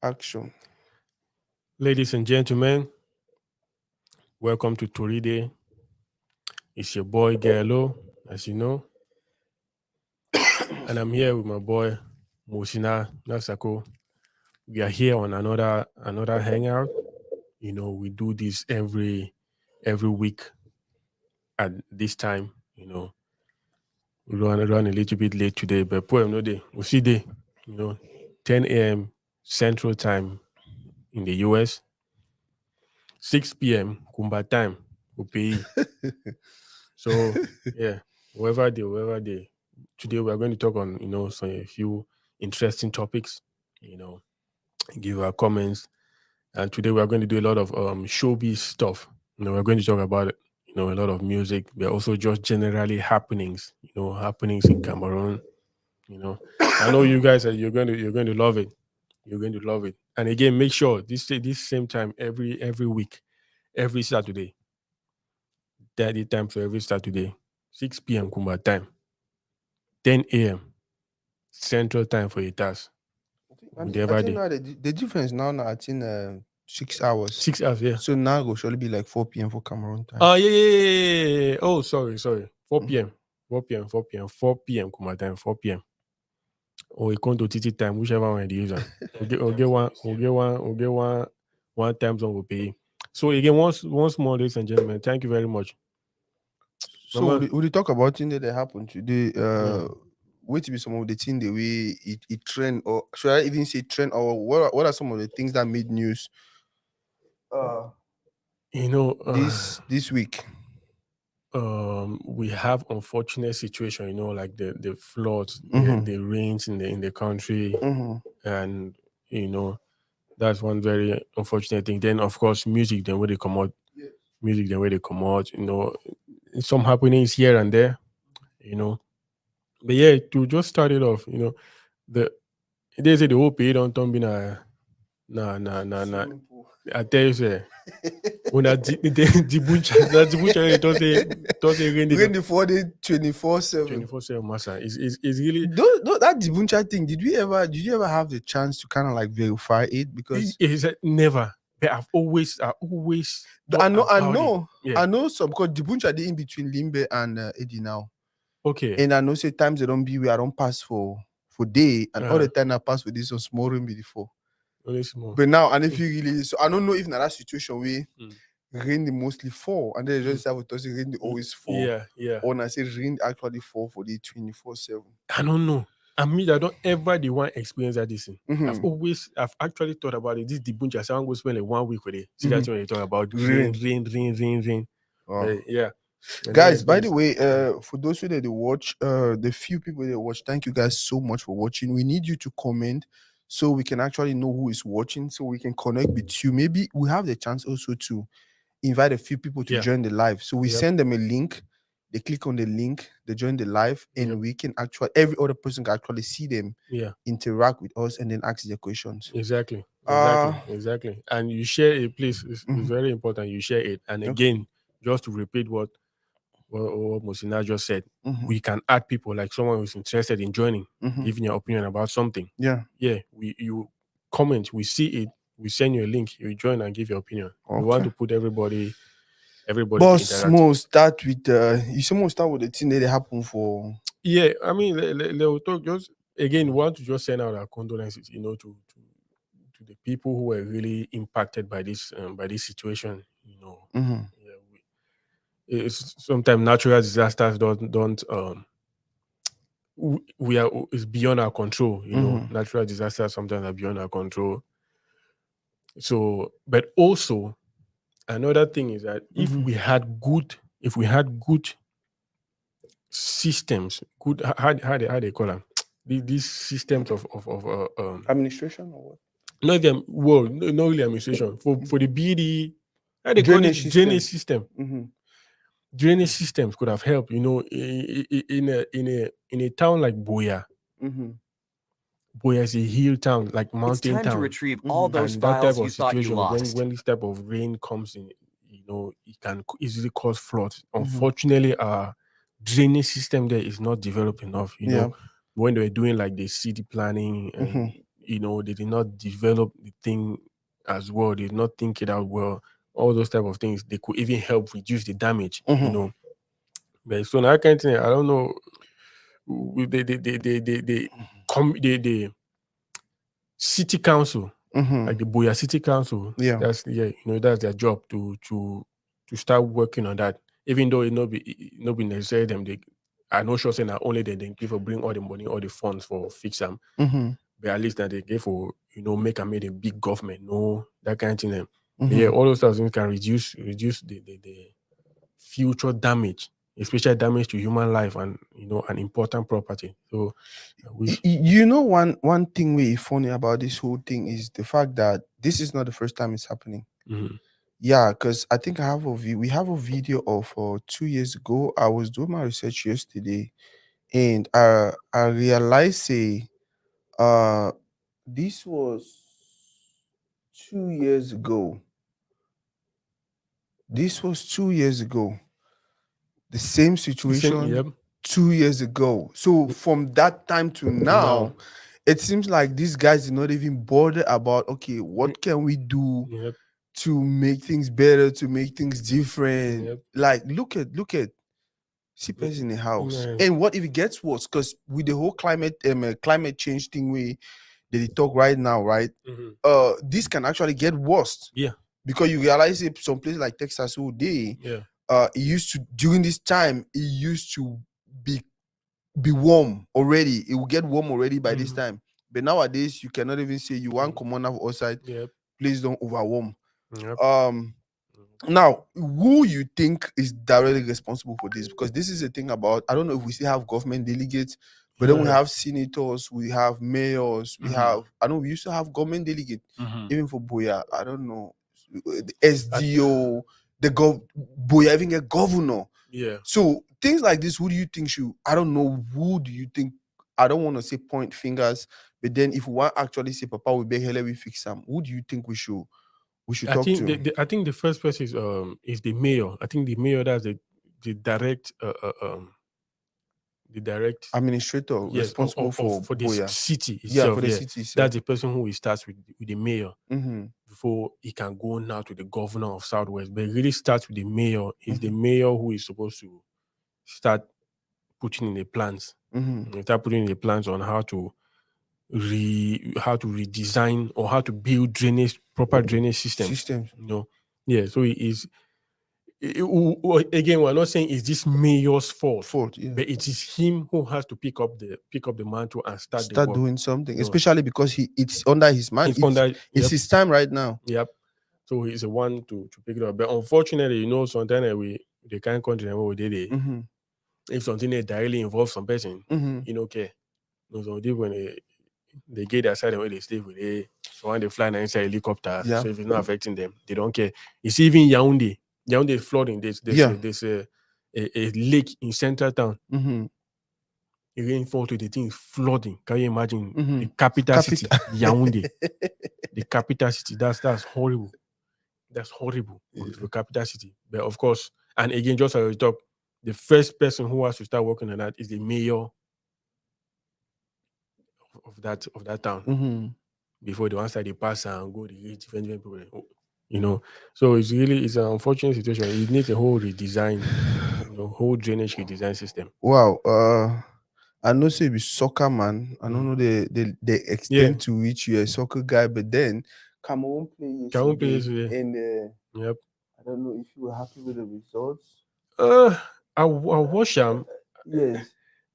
Action. Ladies and gentlemen, welcome to Toride. It's your boy Gaelo, as you know, and I'm here with my boy Musina Nasako. We are here on another hangout. We do this every week at this time. We run a little bit late today, but poem no day. We see day. You know, 10 a.m. Central Time in the US, 6 p.m. Kumba time. Upi. So yeah, wherever they. Today we are going to talk on some a few interesting topics. You know, give our comments, and today we are going to do a lot of showbiz stuff. We're going to talk about a lot of music, but also just generally happenings. Happenings in Cameroon. I know you guys are you're going to love it. You're going to love it. And again, make sure this same time every week, every Saturday, that the time for every Saturday, 6 p.m. Kumba time, 10 a.m. Central Time for your task. I Whatever think day. now the difference now I think 6 hours. 6 hours, yeah. So now it will surely be like 4 p.m. for Cameroon time. Oh yeah. Oh, sorry. 4 Mhm. p.m. 4 p.m. Kumba time, 4 p.m. Or it come to TT time, whichever one you use. We'll get one time zone will pay. So again, once more, ladies and gentlemen, thank you very much. So Mama, we talk about things that happen today. mm, What to be some of the things the way it trend, or should I even say trend, or what are some of the things that made news uh you know, this week? we have unfortunate situation, like the floods, Mm-hmm. the rains in the country, Mm-hmm. and you know that's one very unfortunate thing. Then of course music, then where they come out, music, then where they come out, some happenings here and there, you know. But yeah, to just start it off, the they say the whole pay don't turn be na. Swimming pool. I tell you say when the butcher the butcher does say rain the When the 4 day 24/7. 24/7 massa is really That Dibuncha thing, did you ever have the chance to kind of like verify it? Because is never. But I always I thought know I about it. know Yeah. I know some, because Dibuncha they in between Limbe and Eddie now. Okay. And I know say times they don't be where I don't pass for day, and all the Uh, time I pass for this on small room before. only small. But now, and if you really, so I don't know if in that situation where Mm. rain they mostly fall, and then they Mm. just have to say rain they always fall, Yeah. or when I say rain actually fall for the 24/7. I don't know. I don't ever the one experience that this thing. Mm-hmm. I've actually thought about it. This debunch, I go spend like 1 week with it. See, Mm-hmm. that's when you talk about rain, Rain. rain. Wow. But yeah. And then Guys, by the there's way, for those who that they watch, the few people that watch, thank you guys so much for watching. We need you to comment so we can actually know who is watching, so we can connect with you. Maybe we have the chance also to invite a few people to yeah. join the live. So we Yep. send them a link, they click on the link, they join the live, and Yep. we can actually, every other person can actually see them, Yeah. interact with us, and then ask their questions. Exactly. Uh And you share it, please. It's mhm, very important. You share it. And okay. again, just to repeat what Musina just said, Mhm, we can add people like someone who's interested in joining, mhm. giving your opinion about something. Yeah. Yeah, you comment, we see it, we send you a link, you join and give your opinion. We want Okay. to put everybody to Boss, interact. more start with you some more start with the thing that happen for. Yeah, I mean, we'll talk just again. We want to just send out our condolences, to the people who were really impacted by this situation. Mhm, Yeah, it's sometimes natural disasters don't we are is beyond our control. mhm, Natural disasters sometimes are beyond our control. So, but also another thing is that mhm. if we had good systems, good how they call them, these systems of Administration or what? not them well, not really administration for the BD, how they call it, Drainage drainage system. system. Mm-hmm. Drainage systems could have helped. In a town like Boya. Mm-hmm. Boya is a hill town, like It's mountain time to town, retrieve all Mm-hmm. those and that type files you of thought you situation lost. when this type of rain comes in, it can easily cause floods. Mm-hmm. Unfortunately, our drainage system there is not developed enough. Yeah. When they were doing like the city planning and Mm-hmm. they did not develop the thing as well. They did not think it out well. All those type of things. They could even help reduce the damage. But so that kind of thing, I don't know. The city council, like the Boya City Council, Yeah. that's that's their job to start working on that. Even though it not be necessary them, I know sure saying that only they give or bring all the money, all the funds for fix them. But at least that they give for make and made a big government, that kind of thing. But yeah, all those things can reduce the future damage, especially damage to human life and an important property. So I wish. One thing really funny about this whole thing is the fact that this is not the first time it's happening. Yeah, because I think we have a video of 2 years ago. I was doing my research yesterday, and I realized this was 2 years ago. This was 2 years ago. The same situation Yep. 2 years ago. So from that time to now, it seems like these guys did not even bother about, okay, what can we do Yep. to make things better, to make things different? Yep. Like, look at CPS in the house. And what if it gets worse? Because with the whole climate change thing that they talk right now, right? This can actually get worse. Yeah. Because you realize some places like Texas all day, it used to, during this time, it used to be warm already. It will get warm already by this time. But nowadays, you cannot even say you want come on outside. Yep. Please don't overwarm. Yep. Now, who you think is directly responsible for this? Because this is a thing about, I don't know if we still have government delegates, but then we have senators, we have mayors, we have, I know we used to have government delegates, even for Boya. I don't know, the SDO, Boya even a governor. Yeah. So things like this, who do you think should, I don't know, who do you think, I don't want to say point fingers, but then if we want actually say, Papa, we beg hell, we fix them, who do you think we should I talk think to? I think the first person is the mayor. I think the mayor, that's the direct the direct Administrator yes responsible for for the Boya. city Yeah, itself. for the Yeah, city itself. that's the person who starts with the mayor Mm-hmm. before he can go now to the governor of Southwest. But it really starts with the mayor. Is the mayor who is supposed to start putting in the plans. Start putting in the plans on how to redesign or how to build proper drainage systems. Yeah. So it is. Again, we're not saying it's this mayor's fault, Yeah. but it is him who has to pick up the mantle and start the work. Doing something, especially because it's under his man. It's his time right now. Yep. So he's the one to pick it up. But unfortunately, sometimes they can't continue what they did. If something that directly involves some person, okay. So when they get their side where they stay with it. So when they fly inside helicopter, so if it's not affecting them, they don't care. It's even Yaoundé. Yaoundé is flooding. There's a lake in central town. It rainfall to the thing is flooding. Can you imagine the capital city, Yaoundé? The capital city. That's horrible. That's horrible for the capital city. But of course, and again, just at the top, the first person who has to start working on that is the mayor of that town. Before the one side they pass and go, they reach different people. So it's an unfortunate situation. It needs a whole redesign, whole drainage redesign system. Wow. I know say you be soccer man. I don't know the extent to which you're a soccer guy, but then Cameroon play yesterday. And yep. I don't know if you were happy with the results. I watched them. Yes.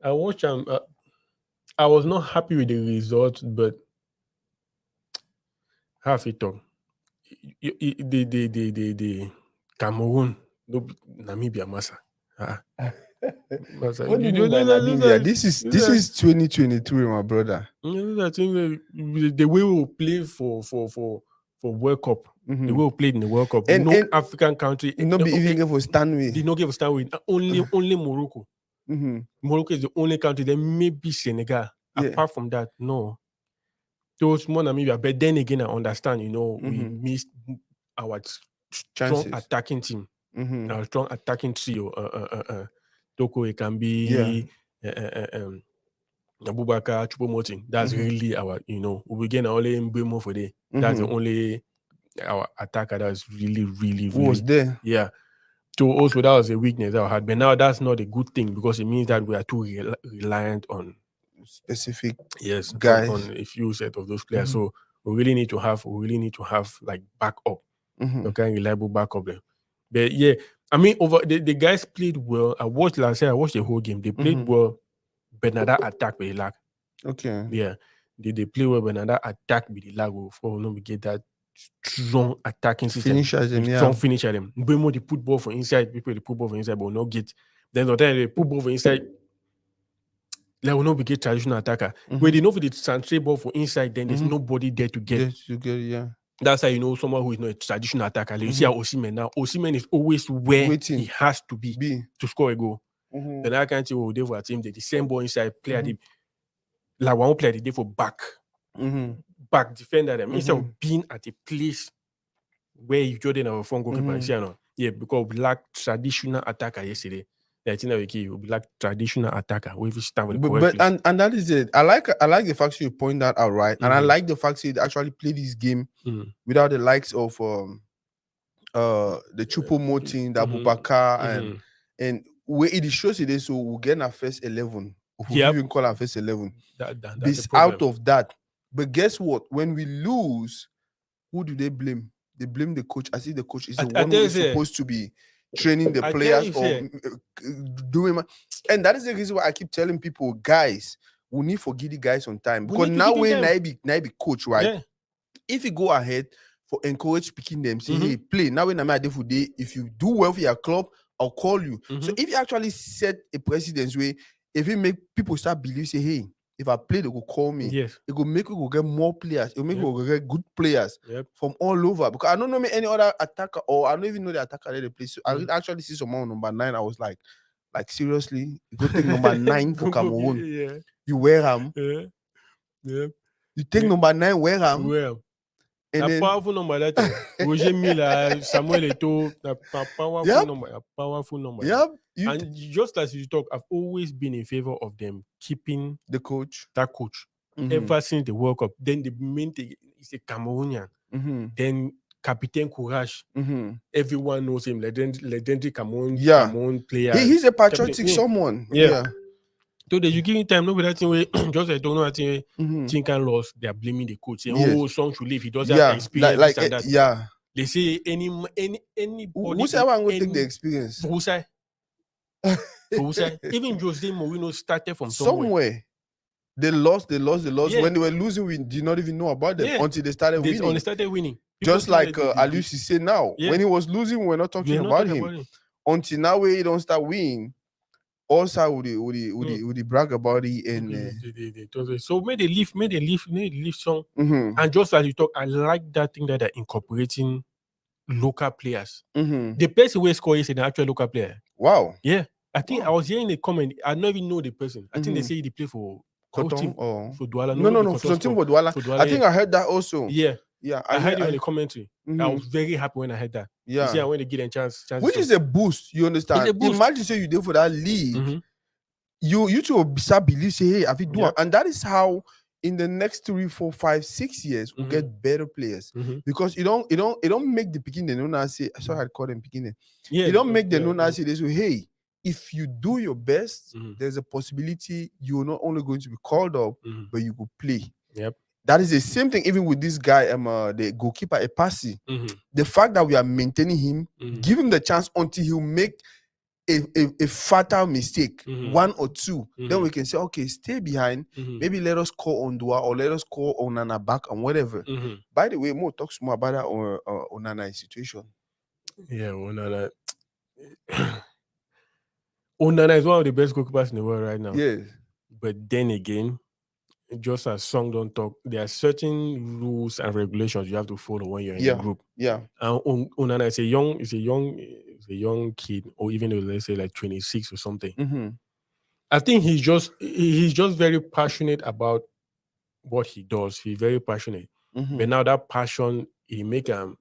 I watched them. I was not happy with the results, but half it talk. The Cameroon, no Namibia massa. What do you mean by Namibia? This is 2023, my brother. I think the way we will play for World Cup, the way we played in the World Cup, And African country, not be even give for Stanley. Did not give a Stanley. Only Morocco. Morocco is the only country. Then maybe Senegal. Apart from that, no. Those more Namibia. But then again, I understand. We missed our strong attacking team. Our strong attacking trio. Toko Ekambi, Abubakar, Choupo-Moting. That's really our, we get only Mbemo for day. Mm-hmm. That's the only our attacker that's really, really, Who was really, there? yeah. So also that was a weakness that I had, but now that's not a good thing because it means that we are too reliant on Specific on, guys. on a few set of those players. Mhm. So we really need to have like backup, Mhm. kind of reliable backup there. But yeah, I mean, over the guys played well. I watched the whole game. They played Mhm. well, but now that attack with the lag. Okay. Yeah, they play well, but now that attack with the lag will for we get that strong attacking system, Finishers them, with yeah. strong finisher them. Mbemo they put ball for inside, people they put ball for inside, but will not get. Then the time they put ball for inside, they will not be get traditional attacker. Where they know for the central ball for inside, then there's nobody there to get. Yes, you get, yeah. That's how you know someone who is not a traditional attacker. Like you see how Osimhen now. Osimhen is always where Waiting. he has to be to score a goal. Then I can't say, oh, they for a team, they the same ball inside, play at the like one player they for back defender them instead of being at a place where you Jordan our phone goalkeeper. You know, yeah, because we lack traditional attacker yesterday. I think that we lack traditional attacker. We stand with the correct place. And that is it. I like the fact you point that out, right? And I like the fact they actually play this game without the likes of the Choupo-Moting, the Abubakar, and where it shows it is, so we'll get our first 11. We even call our first 11. That's out of that. But guess what? When we lose, who do they blame? They blame the coach. I see the coach is the one who is supposed to be training the players or doing. And that is the reason why I keep telling people, guys, we need to give the guys on time. Because now when I be coach, right? Yeah. If you go ahead for encourage picking them, say, hey, play. Now when I'm at the day, if you do well for your club, I'll call you. So if you actually set a precedence way, if you make people start believe, say, hey, if I play, they will call me. Yes. It will make you get more players. It will make you get good players from all over. Because I don't know any other attacker, or I don't even know the attacker that they play. So I actually see someone number 9. I was like seriously, you go take number 9 for Cameroon. You wear him. You take number 9, wear him. Well, a powerful number that time. Roger Miller, Samuel Eto'o, a powerful number. Yep. And just as you talk, I've always been in favor of them keeping that coach ever since the World Cup. Then the main thing is a Cameroonian. Then Captain Courage. Everyone knows him, legendary Cameroon player. He's a patriotic someone. Yeah. So that you give him time, no that thing way just I don't know that thing. Think and lost, they are blaming the coach. Saying, oh, Song should leave. He doesn't have experience. This and that. Yeah. They say anybody. Who's ever going to take the experience? Who say? Even Jose Mourinho started from somewhere. They lost. Yeah. When they were losing, we did not even know about them until they started winning. Just like Aliou Cissé now. When he was losing, we were not talking about him. Until now, where he don't start winning. Also, would he brag about it and so made they leave song. And just as you talk, I like that thing that they're incorporating local players. The person who score is an actual local player. Wow. Yeah. I think I was hearing a comment. I don't even know the person. I think they say they play for Cotton or for Douala. No, for something for Douala. I think I heard that also. Yeah. I heard it on the the commentary. I was very happy when I heard that. Yeah. You see, I want to give them chance. Which is a boost, you understand? Imagine say you did for that league. You two start believe, say, hey, have you done? And that is how in the next 3, 4, 5, 6 years we'll get better players. Because you don't make the beginning no now say, sorry, I'd call them beginning. You don't make the no now say this, hey, if you do your best, there's a possibility you're not only going to be called up, but you will play. Yep. That is the same thing even with this guy, the goalkeeper, Epasi. The fact that we are maintaining him, give him the chance until he'll make a fatal mistake, 1 or 2. Then we can say, okay, stay behind. Maybe let us call on Dua or let us call Onana back and whatever. By the way, Mo talks more about that Onana situation. Yeah, Onana. Onana is one of the best goalkeepers in the world right now. Yes. But then again, just as Song don't talk, there are certain rules and regulations you have to follow when you're in a group. Yeah. And Onana is a young kid, or even though let's say like 26 or something. I think he's just very passionate about what he does. He's very passionate. But now that passion, he make him.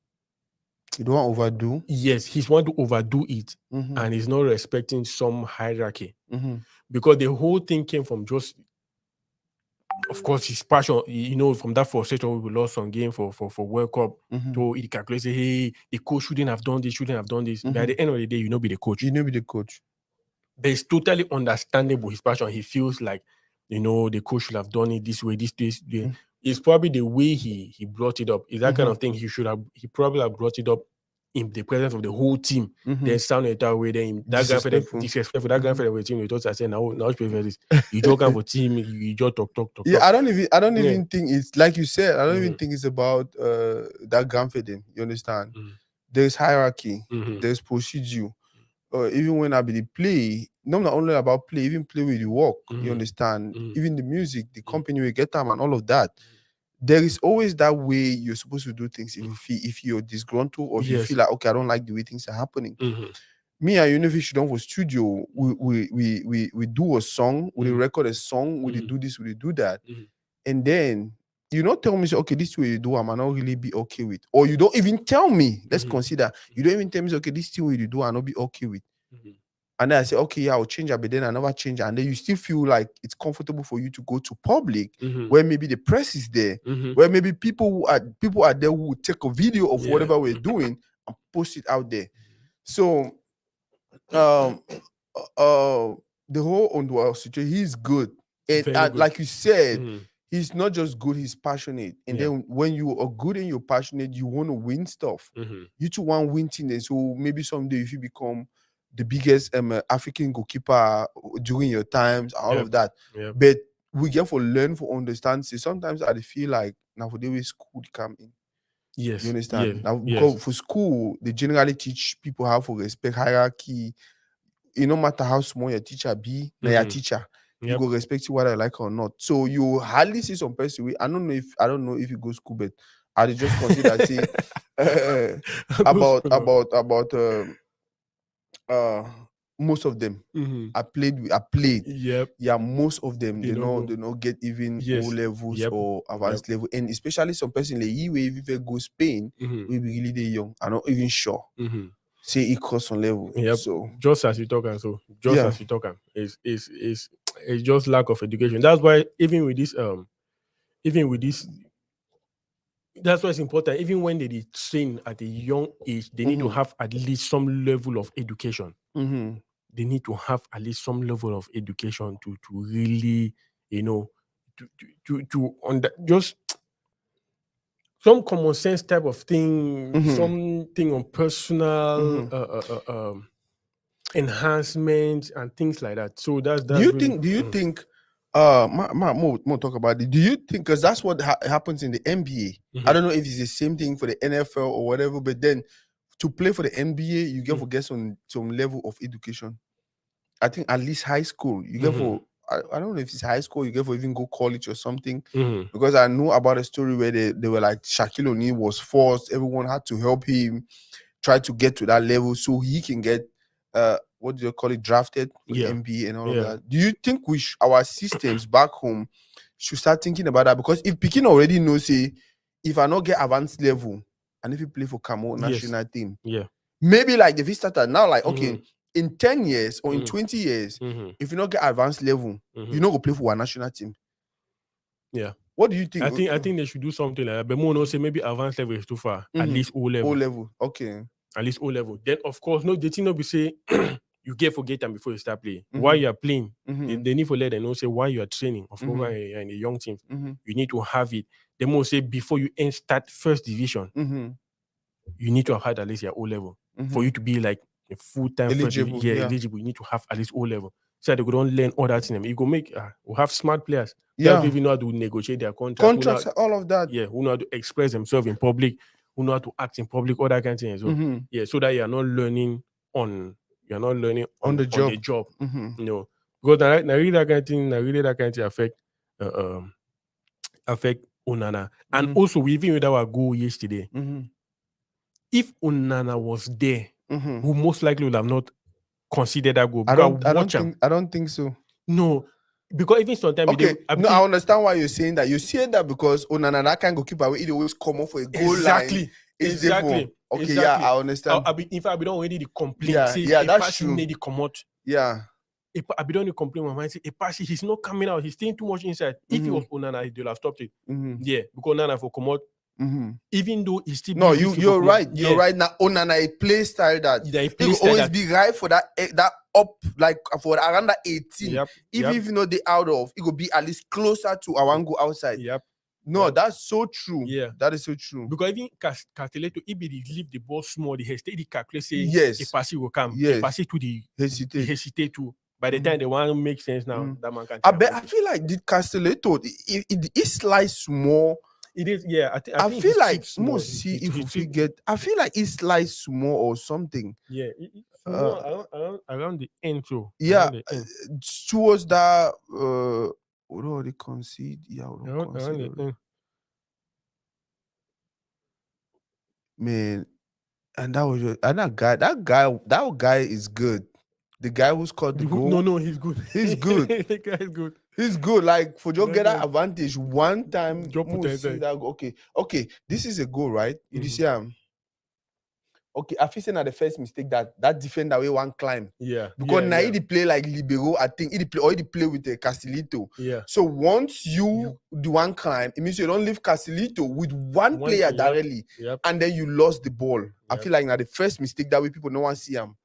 You don't want to overdo? Yes, he's want to overdo it, and he's not respecting some hierarchy. Because the whole thing came from just of course, his passion, from that frustration, we lost some game for World Cup. So he calculates, hey, the coach shouldn't have done this. But at the end of the day, be the coach. You know, be the coach. But it's totally understandable his passion. He feels like, the coach should have done it this way, this. It's probably the way he brought it up. Is that kind of thing he probably have brought it up in the presence of the whole team. Then sounded that way. Then that guy for disrespectful. That guy for the team. We thought I said now prefer this. You joke for team. You just talk. Yeah, I don't even think it's like you said. I don't even think it's about that confidence. You understand? There's hierarchy. There's procedure. Even when I be the play, not only about play, even play with the work. You understand? Even the music, the company we get them, and all of that. There is always that way you're supposed to do things. If you're disgruntled or if you feel like, okay, I don't like the way things are happening. Me and Unifish don't for studio. We do a song, we record a song, we do this, we do that, and then you don't tell me, okay, this way you do, I might not really be okay with, or you don't even tell me. Let's consider you don't even tell me, okay, this thing way you do, I not be okay with. And then I say, okay, yeah, I'll change it, but then I never change it. And then you still feel like it's comfortable for you to go to public, where maybe the press is there, where maybe people are there who will take a video of whatever we're doing and post it out there. So, the whole Ondwa situation, he's good. And good. Like you said, he's not just good, he's passionate. And then when you are good and you're passionate, you want to win stuff. You two want win things. And so maybe someday if you become the biggest African goalkeeper during your times, all of that. But we get for learn, for understand. See, sometimes I feel like now for the way school come in. Yes. You understand? Now because for school, they generally teach people how to respect hierarchy. It no matter how small your teacher be, your teacher. You go respect you whether I like or not. So you hardly see some person. I don't know if you go school, but I just consider say about most of them. I played. Yeah, most of them they don't get even O levels or advanced level, and especially some person like you, if you go Spain, we be really young. I'm not even sure. Say it costs on level. So just as you talk as you talk, it's just lack of education. That's why even with this, that's why it's important. Even when they train at a young age, they need to have at least some level of education. They need to have at least some level of education to really, just some common sense type of thing, something on personal enhancement and things like that. So that's do you think more talk about it. Do you think, because that's what happens in the NBA? I don't know if it's the same thing for the NFL or whatever, but then to play for the NBA, you get to get some level of education. I think at least high school. You get for I don't know if it's high school, you get for even go college or something. Because I know about a story where they were like Shaquille O'Neal was forced, everyone had to help him try to get to that level so he can get what do you call it, drafted for the NBA and all of that. Do you think our systems back home should start thinking about that? Because if Pekin already knows, say, if I not get advanced level and if you play for Camo national team, maybe like if you started now, like okay, in 10 years or in 20 years, if you not get advanced level, you not go play for one national team. Yeah. What do you think? I think they should do something like that. But more no say maybe advanced level is too far. At least O level. O level. Okay. At least O level. Then of course, no, the thing not be say you get forget them before you start playing. While you are playing, they need to let them know say why you are training. Of course, you're in a young team, you need to have it. They must say before you start first division, you need to have had at least your O level for you to be like a full-time eligible. Eligible. You need to have at least O level. So they don't learn all that in them. You go make we'll have smart players. People know how to negotiate their contracts, all of that. Yeah, who know how to express themselves in public, who know how to act in public, all that kind of thing. So so that you're not learning on the job. You know, because I really that kind of thing affect Onana. And also even with our goal yesterday, if Onana was there, who most likely would have not considered that goal. I don't think so. No, because even sometimes I understand why you're saying that. You're saying that because Onana that can go keep away, it always come off for a goal line. Exactly. Yeah, I understand. If I don't already the complaint, that's true. need to come out. Yeah. I be don't complain with my mind. Say, Epasi, he's not coming out. He's staying too much inside. If he was Onana, they'll have stopped it. Yeah, because Onana for come out. Even though he still No, be risky you're for come out. right. You're right. Now Onana a play style that It will always be right for that up, like for around that 18. Even if you know they out of, it will be at least closer to Awango outside. No, that's so true. Yeah, that is so true. Because even Castellato, if he leave the ball small, he hesitate, he calculate say Yes. Epasi will come. Yes. Epasi to the hesitate too. By the time the one make sense now, that man can. I feel like the Castellato, it slice small. It is, yeah. I feel like most see if we get. I feel like it slice small or something. Yeah, it's small around the end too. Yeah, towards that. What do they concede? Yeah, man, and that was that guy is good. The guy who scored the goal. No, he's good. He's good. The guy is good. He's good. Like for just get that advantage one time. See that okay. This is a goal, right? You see okay, I feel saying at the first mistake that defender way one climb. Yeah. Because now he play like libero, I think he play with the Castellito. Yeah. So once you do one climb, it means you don't leave Castellito with one player directly, and then you lost the ball. I feel like now the first mistake that way people no one see him.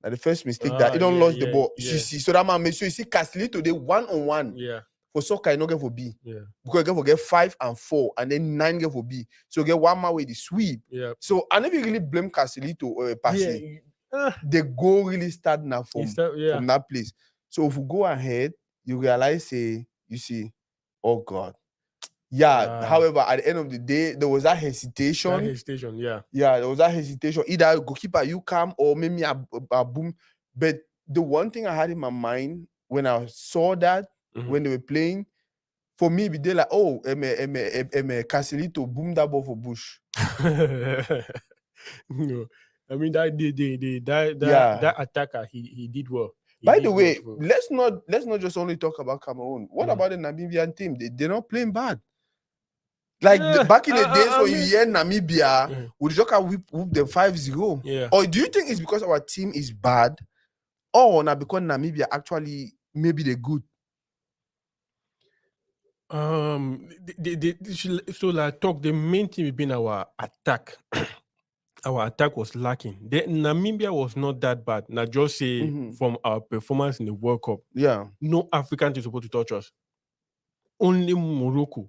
Now the first mistake that he don't lost the ball. You see, so that man make sure you see Castellito they 1-on-1. Yeah. For soccer, you not get for B. Yeah. Because you get 5 and 4, and then 9 get for B. So you get one man with the sweep. Yeah. So I never really blame Castellito or Pasi. The goal really start now from that place. So if we go ahead, you realize you see, oh God. Yeah. However, at the end of the day, there was that hesitation. Yeah, there was that hesitation. Either goalkeeper you come or maybe a boom. But the one thing I had in my mind when I saw that. When they were playing, for me, they like, oh, Castellito boom that ball for Bush. No, I mean that attacker he did well. By the way, let's not just only talk about Cameroon. What about the Namibian team? They're not playing bad. Like back in the days when you hear Namibia, we just whip them 5-0. Yeah. Or do you think it's because our team is bad, or not because Namibia actually maybe they're good? So like talk, the main thing has been our attack. Our attack was lacking. Namibia was not that bad. Now just say from our performance in the World Cup. Yeah. No African is supposed to touch us. Only Morocco.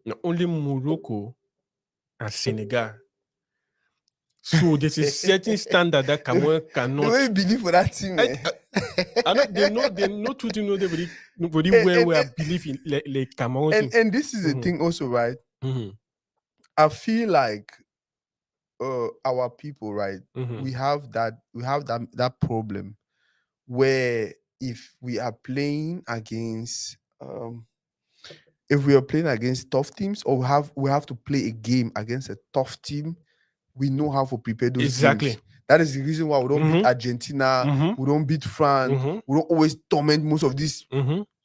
No, only Morocco and Senegal. So there's a certain standard that Cameroon cannot. Do you believe for that team? I know they know two teams. Nobody where I believe in like Cameroon. And this is the thing also, right? I feel like our people, right? We have that problem where if we are playing against tough teams, or we have to play a game against a tough team, we know how to prepare those teams. That is the reason why we don't beat Argentina, we don't beat France, we don't always torment most of these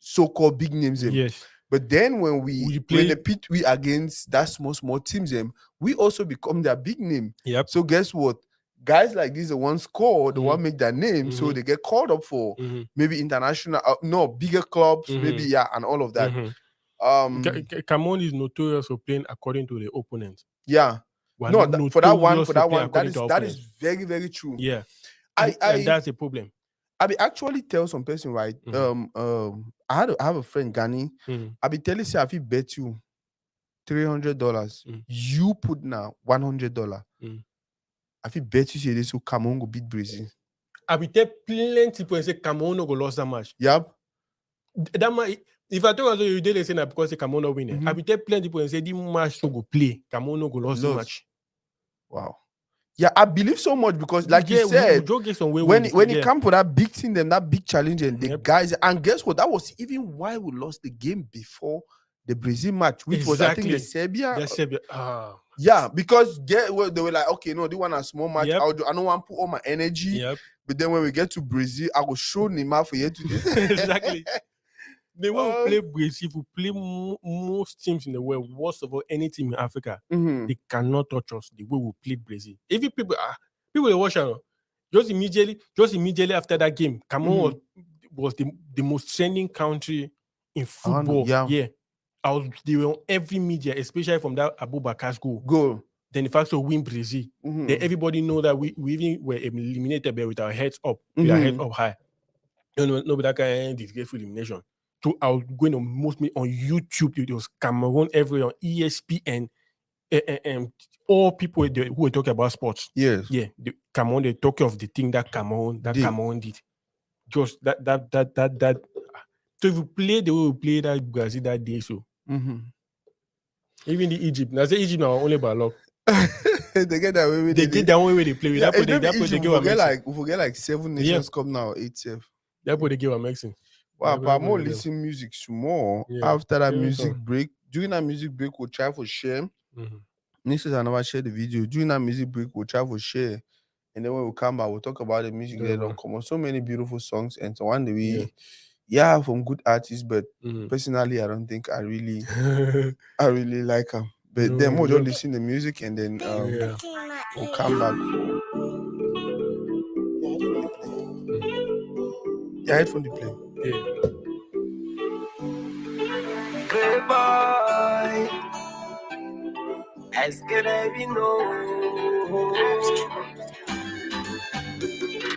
so-called big names. Yes. But then when we pit against that small teams, we also become their big name. Yep. So guess what? Guys like this, the one score, the one make their name, so they get called up for maybe international, bigger clubs, maybe and all of that. Cameroon is notorious for playing according to the opponent. Yeah. For that one, that is very, very true. Yeah. And that's a problem. I be actually tell some person, right? I have a friend, Gani. I be telling you, if he bet you $300, you put now $100. I feel bet you say this will Cameroon go beat Brazil. I be tell plenty people say Cameroon no go lose that match. Yep. That match, if I talk about you did say that because the Cameroon no win. I be tell plenty people say this match to go play. Cameroon no go lose the match. Wow. Yeah, I believe so much because, like you said, when it comes to that big thing, then that big challenge, and the guys, and guess what? That was even why we lost the game before the Brazil match, which was I think the Serbia. Yeah, because they were like, okay, no, they want a small match. I don't want to put all my energy. But then when we get to Brazil, I will show Neymar for you to do. Exactly. The way we play Brazil, we play most teams in the world, worst of all, any team in Africa, they cannot touch us the way we played Brazil. If people watch just immediately after that game, Cameroon was the most trending country in football. yeah. They were on every media, especially from that Abubakar's goal. Then the fact to win Brazil. Then everybody know that we even were eliminated but with our heads up, with our heads up high. No, but that kind of disgraceful elimination. So I was going to mostly on YouTube. It was Cameroon everywhere on ESPN. And all people who were talking about sports. Yes. Yeah. Cameroon, they talk of the thing that Cameroon did. Just that. So if we play the way we played that Brazil that day, so even the Egypt. Now say Egypt now only by luck. They get that way. They get that way they play. Yeah, we forget like 7 nations come now, 8 7. That's what they give a mixing. Wow, but more listen music small. After that music break, during that music break, we'll try for share. Next I never share the video. During that music break, we'll try for share. And then when we come back, we'll talk about the music that don't come on. So many beautiful songs, and so one day we from good artists, but personally I don't think I really like them. But then we'll just listen to the music and then we'll come back. Yeah, headphone to play. Hey boy, as good as we know.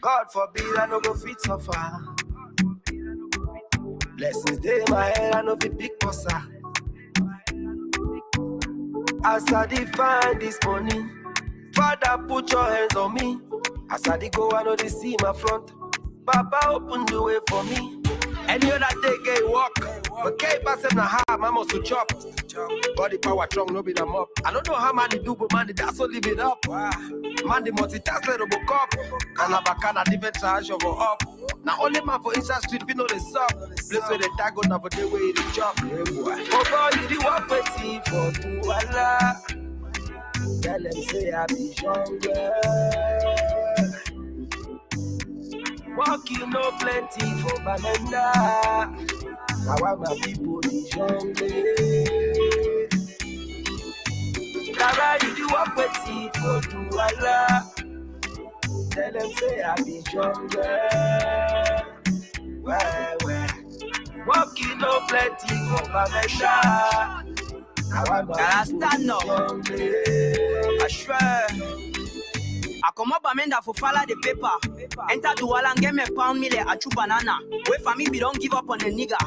God forbid I no go fit suffer. Blessings day in my head, I no fit big bossa. As I define this money, Father put your hands on me. As I go, I know they see my front. Papa open the way for me. Any other day gay walk, but K pass him na hard, my muscle chop. Body power strong, no be them up. I don't know how man they do, but man that's all live it up. Man the multitask little book up. And a bacana different charge over up. Now only man for inside street, we know the sub. Place where they tag on for the way they chop. Oh boy, you the walk waiting for Tuala. Tell them say I be younger. Walking no plenty for Banana. Now I'm my people is hungry. Now you do walk waiting for Tuala. Tell them say I be younger. Where? Walking no plenty for Banana. Now I'm my people is hungry. I swear. I come up amenda for follow the paper. Enter the wall and get me pound me a chou banana. Wait for me, we don't give up on the nigga.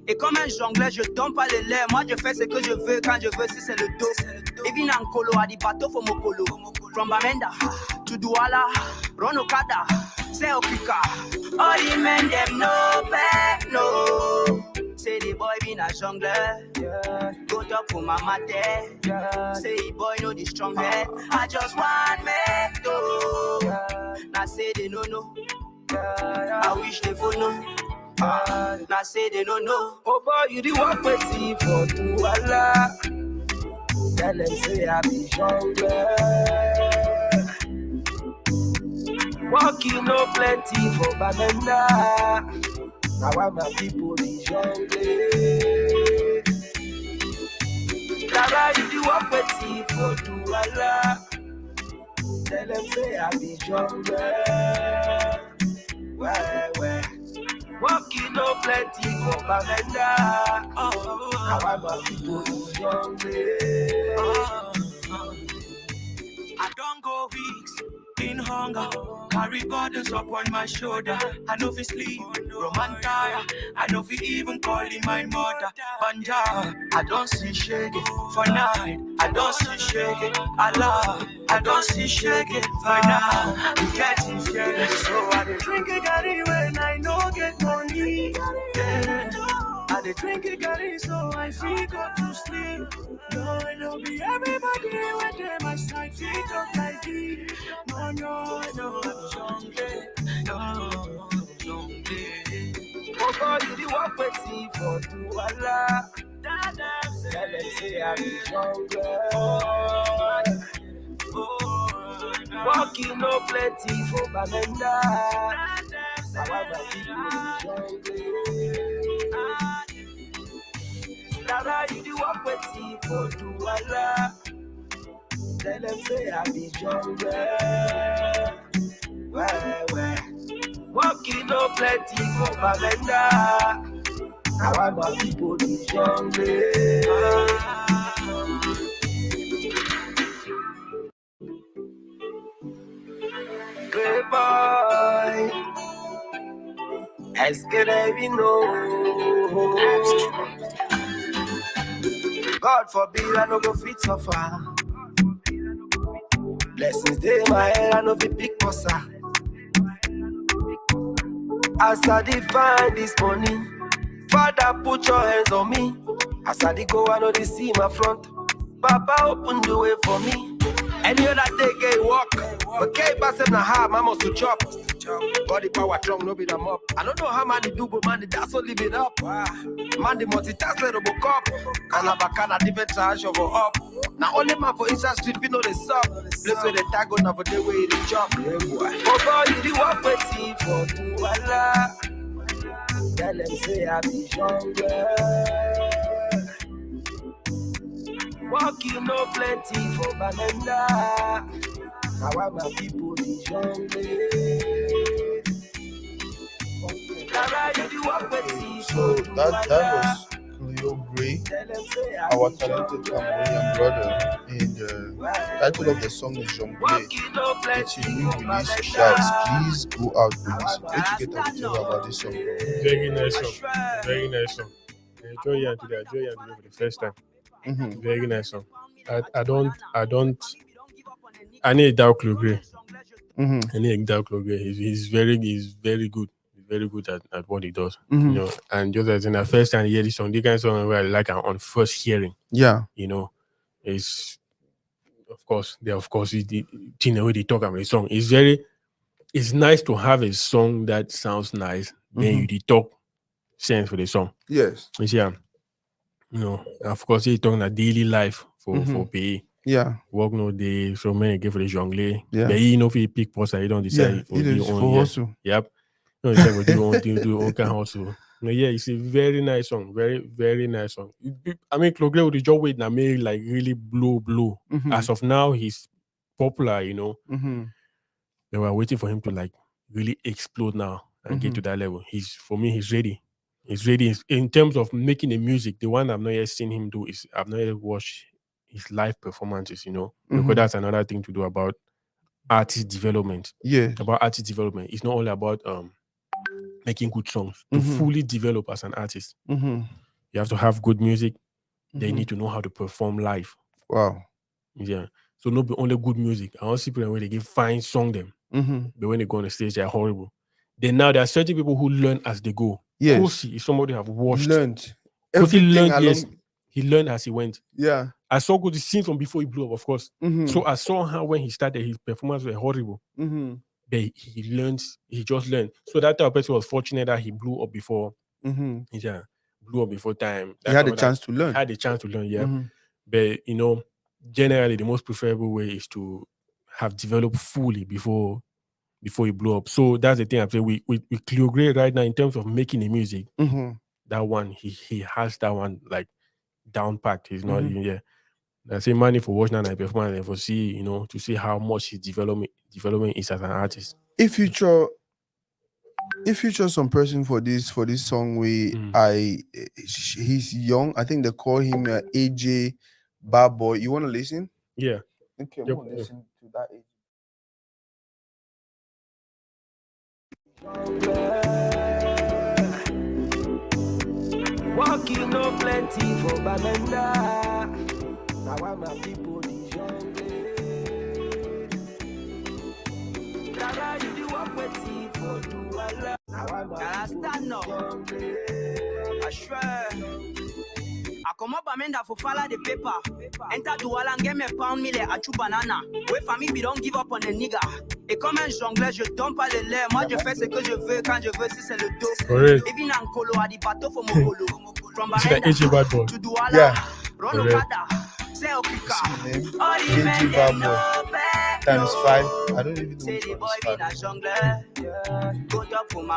Et comme un jongleur, je donne pas les lèvres. Moi, je fais ce que je veux quand je veux, si c'est le dos. Even en colo, a di bateau for mokolo. From Bamenda to Douala, run Okada, say Okika. All the men, them no back, no. Say the boy been a jungler, go talk for my mate. Say the boy know the strong head. I just want me to. Now say they no know. I wish they would know. Now say they don't know. Oh boy, you the walk waiting for Tuala. Tell them say I be younger. Walking no plenty for Banana. Now I'm my people is hungry. Now you do walk waiting for Tuala. Tell them say I be younger. Where? Walking no plenty for Banana. Now I'm my people is hungry. I don't go weeks in hunger. Carry burdens up on my shoulder. I know fi sleep, Roman tire. I know fi even calling my mother. Banja, I don't see shaking for night. I don't see shaking. Allah, I don't see shaking for now. I'm getting shaking, so I dey drink it Gary when I no get money. Yeah. I dey drink it Gary so I feel go to sleep. No, it don't be everybody when they my side feet up like this. No, Jonglé. Oh boy, you the walk waiting for Tuala. Tell them say I be younger. Walking no plenty for Banana. Now I'm a people is hungry. Now you the walk waiting for Tuala. Tell them say I be younger. Where? Walking no plenty for Bamenda. Now I'm a people in jungle. Great boy, as good as we know. God forbid I no go fit suffer. Blessings day my head I no be big bossa. As I define this money, Father put your hands on me. As I go I know they see my front. Papa open the way for me. Any other day get walk, but can't pass them na hard, man must to chop. Body power strong, no be them up. I don't know how man they do, but man that's all live it up. Man the multitask let go cup. And a bacana different charge over up. Now only man for inside street we know the sub. Place where the tag on over the way they jump. Oh boy, you the walk waiting for Duala. Tell them say I be younger. Walking no plenty for Banenda. Now I'm a people in jungle. So that was Cleo Gray, our talented Cameroonian brother, and the title of the song is Jongleur. It's a new release, guys. Please go out to listen. Let's get a tell about this song. Very nice song. Very nice song. I enjoy you today. For the first time. Mm-hmm. Very nice song. I need Dark Lugre. Mm-hmm. I need Dark Lugre. He's very good. He's very good at what he does. Mm-hmm. You know, and just as in the first time I hear this song, the kind of song where I like on first hearing. Yeah. You know, it's of course the thing the way they talk about the song. It's nice to have a song that sounds nice. Then you talk sense for the song. Yes. Yeah. You know, of course, he's talking about daily life for PA. Yeah. Work no day, so many give for the jongleur. Yeah. But you know, if you pick poster, you don't decide Yeah, it is your for own. hustle. Yep. You don't decide what you want to do, own kind of hustle. No, yeah, it's a very nice song. Very, very nice song. I mean, Clogre with the job with Namir like really blow. Mm-hmm. As of now, he's popular, you know. Mm-hmm. They were waiting for him to like really explode now and get to that level. He's ready. He's ready in terms of making the music. The one I've not yet seen him do is I've not yet watched his live performances, you know, because that's another thing to do about artist development. Yeah. About artist development. It's not only about making good songs. To fully develop as an artist, you have to have good music. They need to know how to perform live. Wow. Yeah. So not be only good music. I want people when they give fine song them. But when they go on the stage, they're horrible. Then now there are certain people who learn as they go. Yes. Kosi is somebody have watched. Learned. Kosi learned, along... yes. He learned as he went. Yeah. I saw Kosi sing from before he blew up, of course. So I saw how when he started, his performance was horrible. But he just learned. So that type of person was fortunate that he blew up before. Yeah. Blew up before time. He had a chance to learn. Had a chance to learn, yeah. But you know, generally the most preferable way is to have developed fully before you blow up. So that's the thing I'm saying. We Cleo Gray right now in terms of making the music. That one he has that one like down packed. He's not even there. I say money for watching and performance and for see, you know, to see how much his development is as an artist. If feature some person for this song where he's young. I think they call him AJ Bad Boy. You want to listen? Yeah. Okay, I'm gonna listen to that. Walking no plenty for Bananda. Now I'm a people in jungle. You do walk waiting for Duala. Now I'm a people in jungle. I swear. I come up Bamenda for follow the paper. Enter Douala and get me pound me like a banana. Wait for me, we don't give up on a nigga. Et comme un jongleur, je tombe pas les lèvres. Moi, je fais ce que je veux quand je veux, si c'est le dos. Even en colo, a di bateau for mon colo. From Bamenda to Douala. Run Okada. Say Okika. AJ Bad Boy. Times 5. I don't even know what times 5.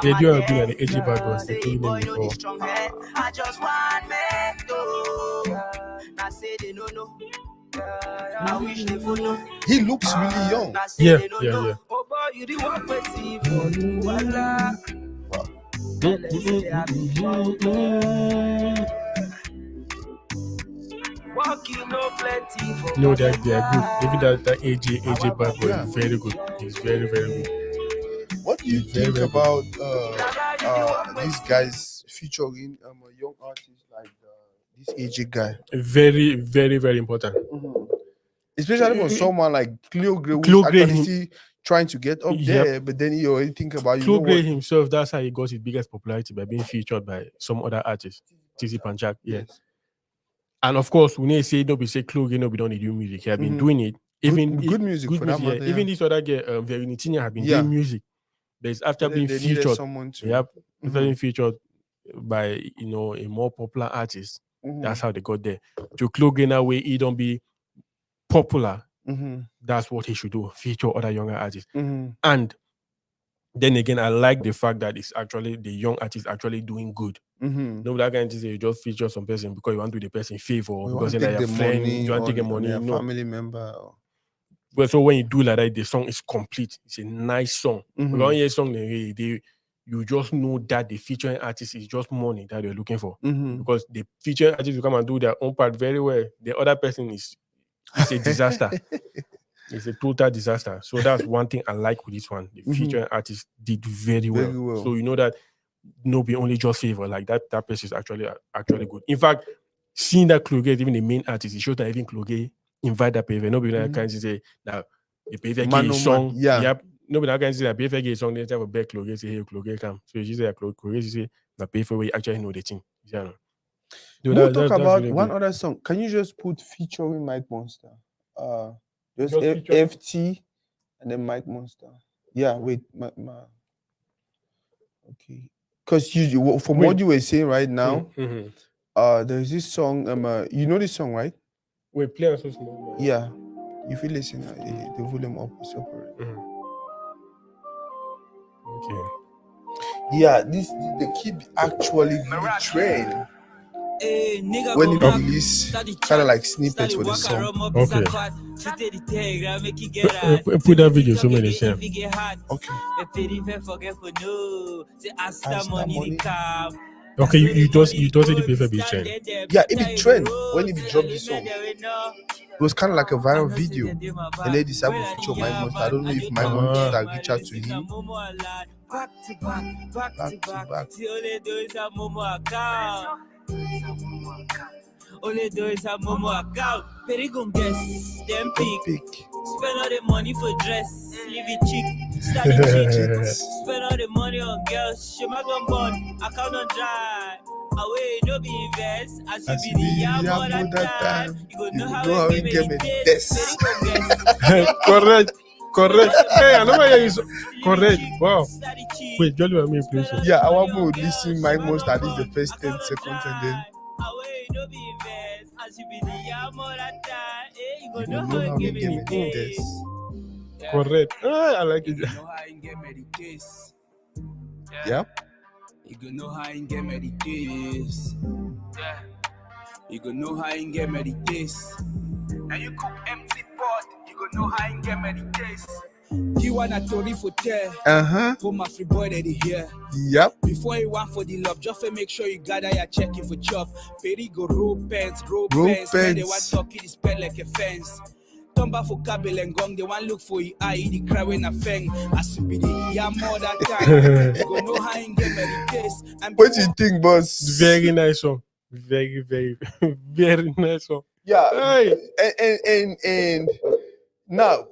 They do have been at the AJ Bad Boys. They told me before. I just want me to. I say they no. I wish they would know. He looks really young. Yeah. Oh boy, you the one waiting for you, voila. Walking no plenty for No, they are good. Even that AJ bad boy Yeah. is very good. He's very, very good. What do you He's very, think very good. about these guys featuring a young artist like this AJ guy? Very, very, very important. Especially for someone like Cleo Grey, who's Cleo Grey actually him- still trying to get up Yep. there, but then you already think about, you Cleo know Grey what? himself, that's how he got his biggest popularity, by being featured by some other artists. TC Panchak, yeah. Yes. And of course, when they say nobody say Cleo Grey, nobody don't do music. He have been doing it. Even Good music for that matter, Even yeah. this other girl, Verinitina, have been Yeah. doing music. But it's after But being they needed featured, someone to. yep, being featured by a more popular artist. That's how they got there. To Cleo Grey now, way he don't be popular. That's what he should do. Feature other younger artists. And then again, I like the fact that it's actually the young artist actually doing good. No, that kind of say you just feature some person because you want to do the person favor, or You because want they're to your take the friend, money you want to take the on money. their No. family member. Or... But so when you do like that, the song is complete. It's a nice song. Because when you hear a song, you just know that the featuring artist is just money that you're looking for. Because the featuring artist will come and do their own part very well. The other person is a disaster. It's a total disaster. So that's one thing I like with this one. The featuring artist did very well. So you know that nobody only just favor, like that person is actually good. In fact, seeing that Cleo Grey is even the main artist, it shows that even Cleo Grey invite that behavior. Nobody can say that the behavior gay song. Yep. Nobody can say that behavior gay song. They have a bad Cleo Grey, say, hey, Cleo Grey come. So you say Cleo Grey say that behavior we actually know the thing. Yeah. We'll talk about really one other song. Can you just put featuring Mike Monster? Just FT and then Mike Monster. Yeah, wait, okay. Because from what you were saying right now, there's this song. You know this song, right? Wait, play so small. Yeah, if you listen, the volume up is separate. Okay. Yeah, the kid actually really trained. When he released kind of like snippets for the song. Okay. Put that video so many times. Okay. Okay, you don't see the paper be trend. Yeah, it be trend when he dropped the song. It was kind of like a viral video, and they decided to feature Mike Monster. I don't know if Mike Monster reached out to him. Back to back. Only do is a momo account. Perigon guess, them pick. Spend all the money for dress, leave it cheap, study cheap. Spend all the money on girls, she might go born, account on dry. Away, no be invest, as you be the yam all that time. You go know how we give me this. Correct. Hey, I know why you correct. Wow. Wait, Jolly, I mean, please. Yeah, I want to listen Mike Monster at least the first 10 seconds and then. You know how we give me this. Correct. I like it. Yeah. You gonna know how you get me this. Yeah. You gonna know how you get me this. Now you cook empty pot, you gonna know how you get me this. You want a Tory for tear. For my free boy that here. Yep. Before you want for the love, just to make sure you gather your checking for chop. Perry go roll pants. When they want talking, it spell like a fence. Tomba for Kabel and Gong, they want look for you. I the cry when I fang. As you be the yam more that time. You go know how you get me this. What do you think, boss? Very nice song. Very, very, very nice song. Yeah. Hey. And now,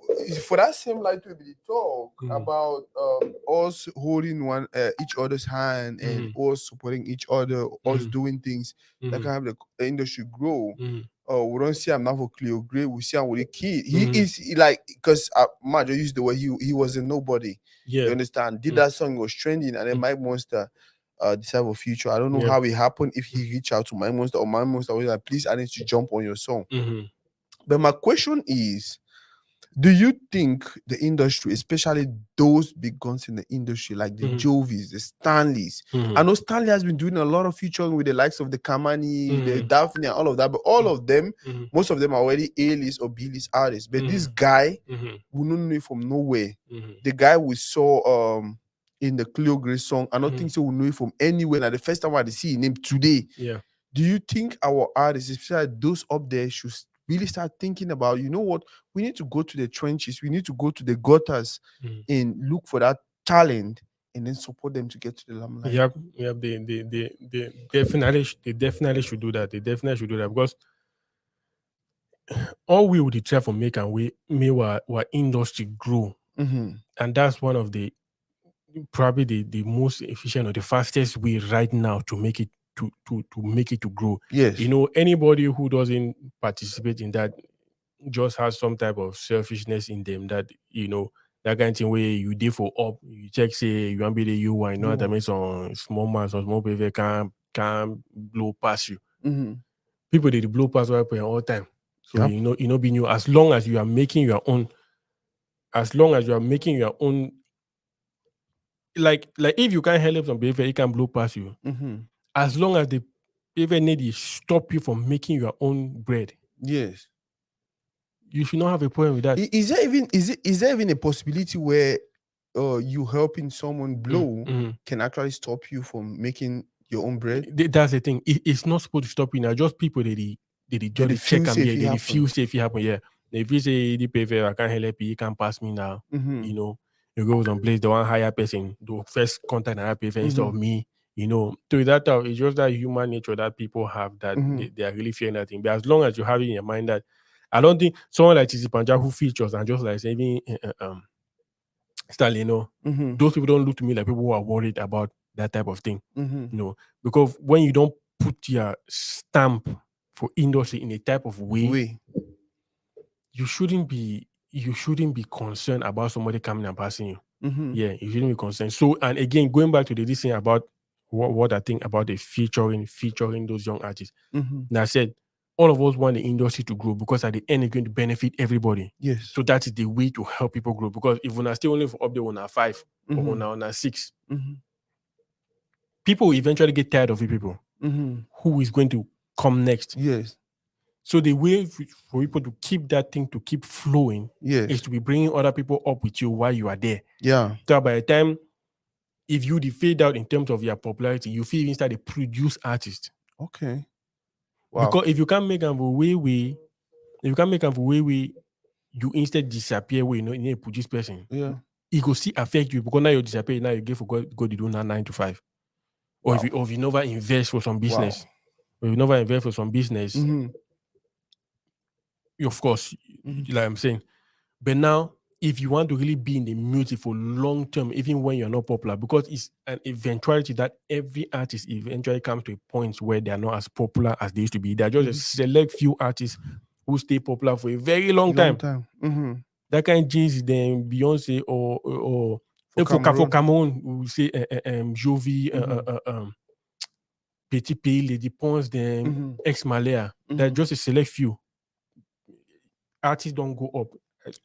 for that same light, we be talk about us holding each other's hand and us supporting each other, us doing things that can have the industry grow. We don't see him now for Cleo Grey. We see him with a kid. He is like, because Majo used the word he was a nobody. Yeah. You understand? Did that song was trending, and then Mike Monster decided for future. I don't know how it happened. If he reached out to Mike Monster or Mike Monster was like, please, I need to jump on your song. But my question is, Do you think the industry, especially those big guns in the industry, like the Mhm. Jovis, the Stanleys, Mhm. I know Stanley has been doing a lot of featuring with the likes of the Kamani, the Mhm. Daphne, and all of that, but all of them, Mhm. most of them are already A-list or B-list artists. But this Mhm. guy, Mhm. we don't know him from nowhere. Mhm. The guy we saw in the Cleo Grace song, I don't Mhm. think so we know him from anywhere. Now the first time I see his name today. Yeah. Do you think our artists, especially those up there, should really start thinking about, you know what, we need to go to the trenches, we need to go to the gutters Mhm. and look for that talent and then support them to get to the limelight? Yep. Yep. They definitely should do that. They definitely should do that because all we would try for make and we may our industry grow, Mm-hmm. and that's one of the probably the most efficient or the fastest way right now to make it to make it to grow. Yes. You know, anybody who doesn't participate in that just has some type of selfishness in them that, you know, that kind of thing where you did for up, you check say you want be the you want, you know what I mean? Some small man, some small people can blow past you. Mm-hmm. People they blow past people all time. So Yep. you know being you, as long as you are making your own, as long as you are making your own, like if you can't help some behavior, it can blow past you. Mm-hmm. As long as the behavior need stop you from making your own bread, Yes. you should not have a problem with that. Is there even a possibility where you helping someone blow Mhm. can actually stop you from making your own bread? That's the thing. It's not supposed to stop you now. Just people they just They they check feel and safe yeah, it they happen. feel safe it happen. Yeah. If you say the paper, I can't help you, you can't pass me now. Mm-hmm. You know, you go some place, the one higher person, the first contact and paper instead of me. You know, to that it's just that human nature that people have that Mhm. they are really fearing that thing. But as long as you have it in your mind that I don't think someone like Tizi Panja who features and just like saying Stanley, you know, Mm-hmm. those people don't look to me like people who are worried about that type of thing. Mm-hmm. You know, because when you don't put your stamp for industry in a type of way, you shouldn't be concerned about somebody coming and passing you. Mm-hmm. Yeah, you shouldn't be concerned. So, and again, going back to this thing about what I think about the featuring those young artists. Mm-hmm. Now I said all of us want the industry to grow because at the end it's going to benefit everybody. Yes. So that is the way to help people grow. Because if we're still only for up there on our 5 or on our 6, Mm-hmm. people will eventually get tired of you people. Mm-hmm. Who is going to come next? Yes. So the way for people to keep that thing to keep flowing Yes. is to be bringing other people up with you while you are there. Yeah. So by the time, if you fade out in terms of your popularity, you feel even start to produce artists. Okay. Wow. Because if you can't make them way, you instead disappear where you know you produce person. Yeah. It will still affect you because now you disappear. Now you get for go to do now 9 to 5. Or Wow. if you never invest for some business, or you never invest for some business, Mm-hmm. of course, like I'm saying. But now, if you want to really be in the music for long term, even when you're not popular, because it's an eventuality that every artist eventually comes to a point where they are not as popular as they used to be. There are just a select few artists who stay popular for a very long time. Mm-hmm. That kind of genes, then Beyonce or For Cameroon. Cameroon, we say Jovi, Petit P, Lady Pons, then Ex Malaya. That's just a select few. Artists don't go up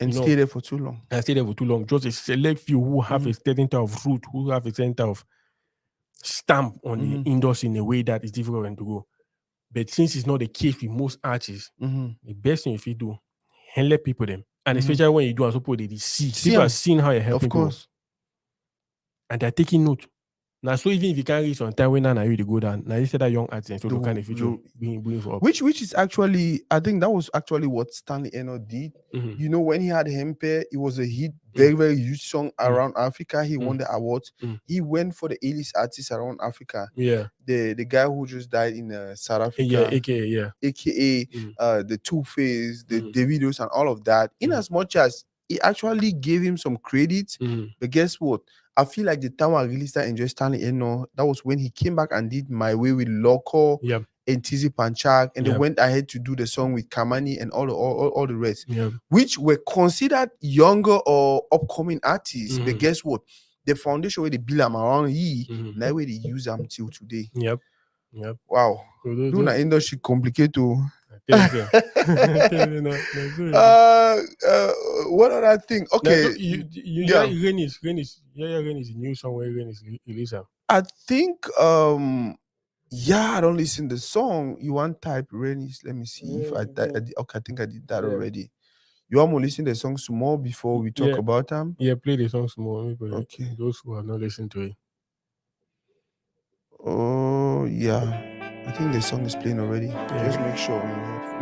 And stay there for too long. I stay there for too long. Just a select few who have a certain type of root, who have a certain type of stamp on the industry in a way that is difficult for them to go. But since it's not the case with most artists, the best thing if you do, help people them. And especially when you do, and so people they see. People are seeing how you're helping people. And they're taking note. Now, so even if you can't reach on time when now you go down, now you said that young artist, so the kind of future bring for up. Which is actually, I think that was actually what Stanley Eno did. You know, when he had Hempe, it was a hit, very, very huge song around Africa. He won the awards. He went for the A-list artists around Africa. Yeah. The guy who just died in South Africa. Yeah, AKA the Two-Face, the Davidos and all of that. In as much as it actually gave him some credit, but guess what? I feel like the time I really started enjoying Stanley Eno, that was when he came back and did My Way with Loco and Tizi Panchak, and they went ahead to do the song with Kamani and all the rest, which were considered younger or upcoming artists. But guess what? The foundation where they build them around now where they use them till today. Yep. Wow. Doing the industry complicated. Tell them. Tell them now. What other thing? Okay, So you yeah. Rain is a new song where Rain is released. I think yeah, I don't listen to the song. You want type Rennies? Let me see if I did. Okay, I think I did that already. You want to listen to the songs some more before we talk about them? Yeah, play the songs more. Okay. Those who have not listened to it. Oh yeah, I think the song is playing already. Just make sure.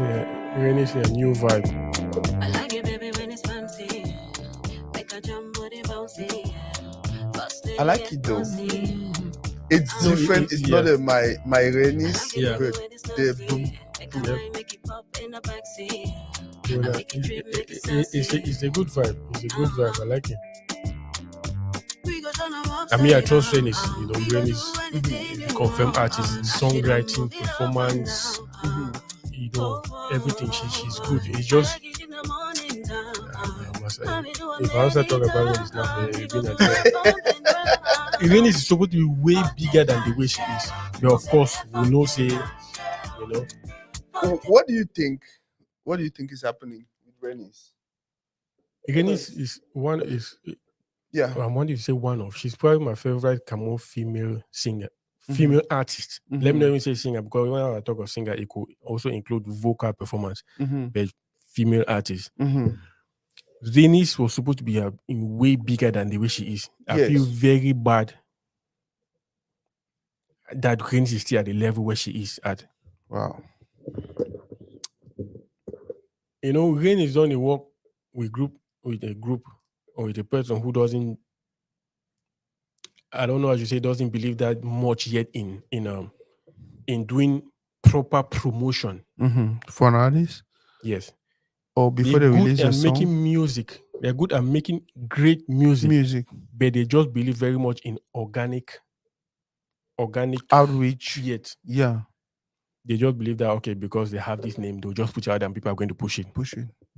Yeah, Rain is a new vibe. I like it, baby, when it's fancy. Make a jump, body bouncy. I like it though. It's different. It's not my Rennies, but the boom. It's a good vibe. It's a good vibe. I like it. I mean, I trust Rennies. You know, Rennies confirmed artist, songwriting, performance. You know, everything. She's good. It's just. If I also talk about Rennies now, Rennies is supposed to be way bigger than the way she is. But of course, we know say, you know. What do you think? What do you think is happening with Rennies? Rennies is. Yeah. I wanted to say one of. She's probably my favorite Cameroon female singer, female artist. Let me not even say singer, because when I talk of singer, it could also include vocal performance, but female artist. Rennies was supposed to be way bigger than the way she is. I feel very bad that Rennies is still at the level where she is at. Wow. You know, Rennies is only work with a group or with a person who doesn't, I don't know how you say, doesn't believe that much yet in doing proper promotion. For an artist? Yes. Or before they release a song? Making music. They're good at making great music. But they just believe very much in organic outreach. Yet. Yeah. They just believe that, okay, because they have this name, they'll just put it out and people are going to push it.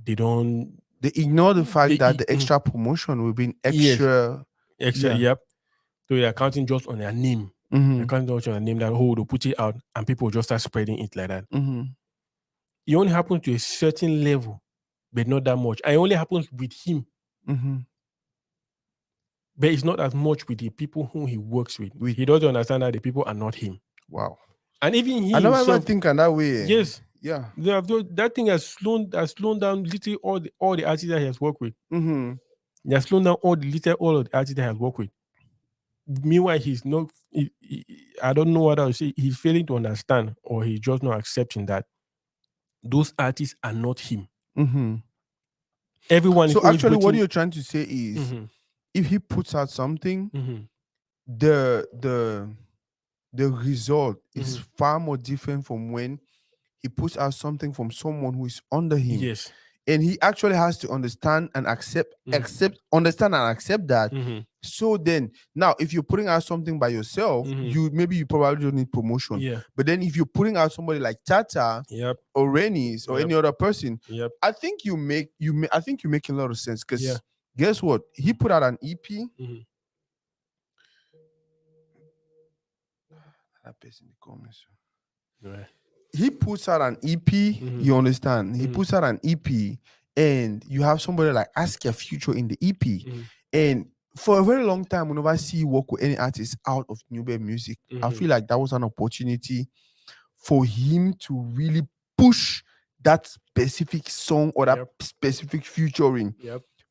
They don't. They ignore the fact that the extra promotion will be extra. Yep. So they're counting just on their name. They're counting just on their name that, they'll put it out and people just start spreading it like that. It only happens to a certain level, but not that much. And it only happens with him. But it's not as much with the people whom he works with. He doesn't understand that the people are not him. Wow. And even he I never himself, ever think in that way. Yes. Yeah. That thing has slowed down literally all the artists that he has worked with. He has slowed down all of the artists that he has worked with. Meanwhile, he's not. I don't know what I would say. He's failing to understand, or he's just not accepting that those artists are not him. Everyone. So actually, what you're trying to say is, if he puts out something, the result is far more different from when he puts out something from someone who is under him. Yes. And he actually has to understand and understand and accept that. So then, now, if you're putting out something by yourself, you probably don't need promotion. Yeah. But then if you're putting out somebody like Tata or Rennies or any other person, I think you're making a lot of sense. Because guess what? He put out an EP. That person in the comments. Right. He puts out an EP, you understand? He puts out an EP, and you have somebody like Askia Future in the EP. And for a very long time, whenever I see you work with any artist out of New Bay music, I feel like that was an opportunity for him to really push that specific song or that specific featuring.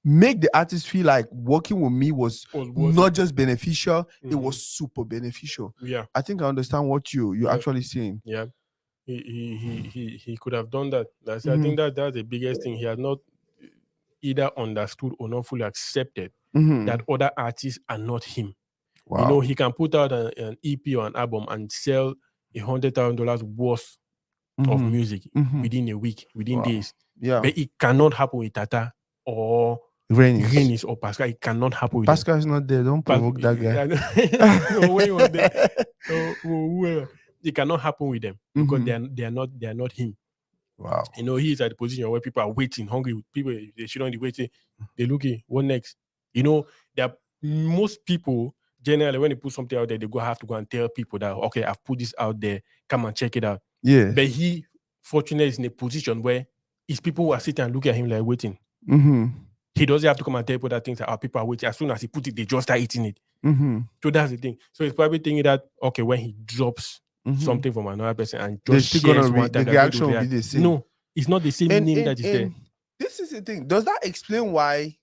Make the artist feel like working with me was not just beneficial, it was super beneficial. I think I understand what you're actually saying. He could have done that. I think that's the biggest thing. He has not either understood or not fully accepted that other artists are not him. Wow. You know, he can put out an EP or an album and sell $100,000 worth of music within a week, within days. Yeah. But it cannot happen with Tata or Rennies or Pascal. It cannot happen with Pascal is not there. Don't provoke that guy. No, when he was there, whoever. It cannot happen with them because they are not him. Wow. You know, he is at the position where people are waiting, hungry. People, they should only wait. They looking, what next? You know, most people generally when they put something out there, they have to go and tell people that, okay, I've put this out there, come and check it out. Yeah. But he Fortunate is in a position where his people who are sitting and looking at him like waiting. Mm-hmm. He doesn't have to come and tell people that things are people are waiting. As soon as he put it, they just start eating it. Mm-hmm. So that's the thing. So he's probably thinking that okay, when he drops Mhm. something from another person and They're just still shares gonna one time, the they're going to reaction will be react. the same. No, it's not the same name that is there. This is the thing. Does that explain why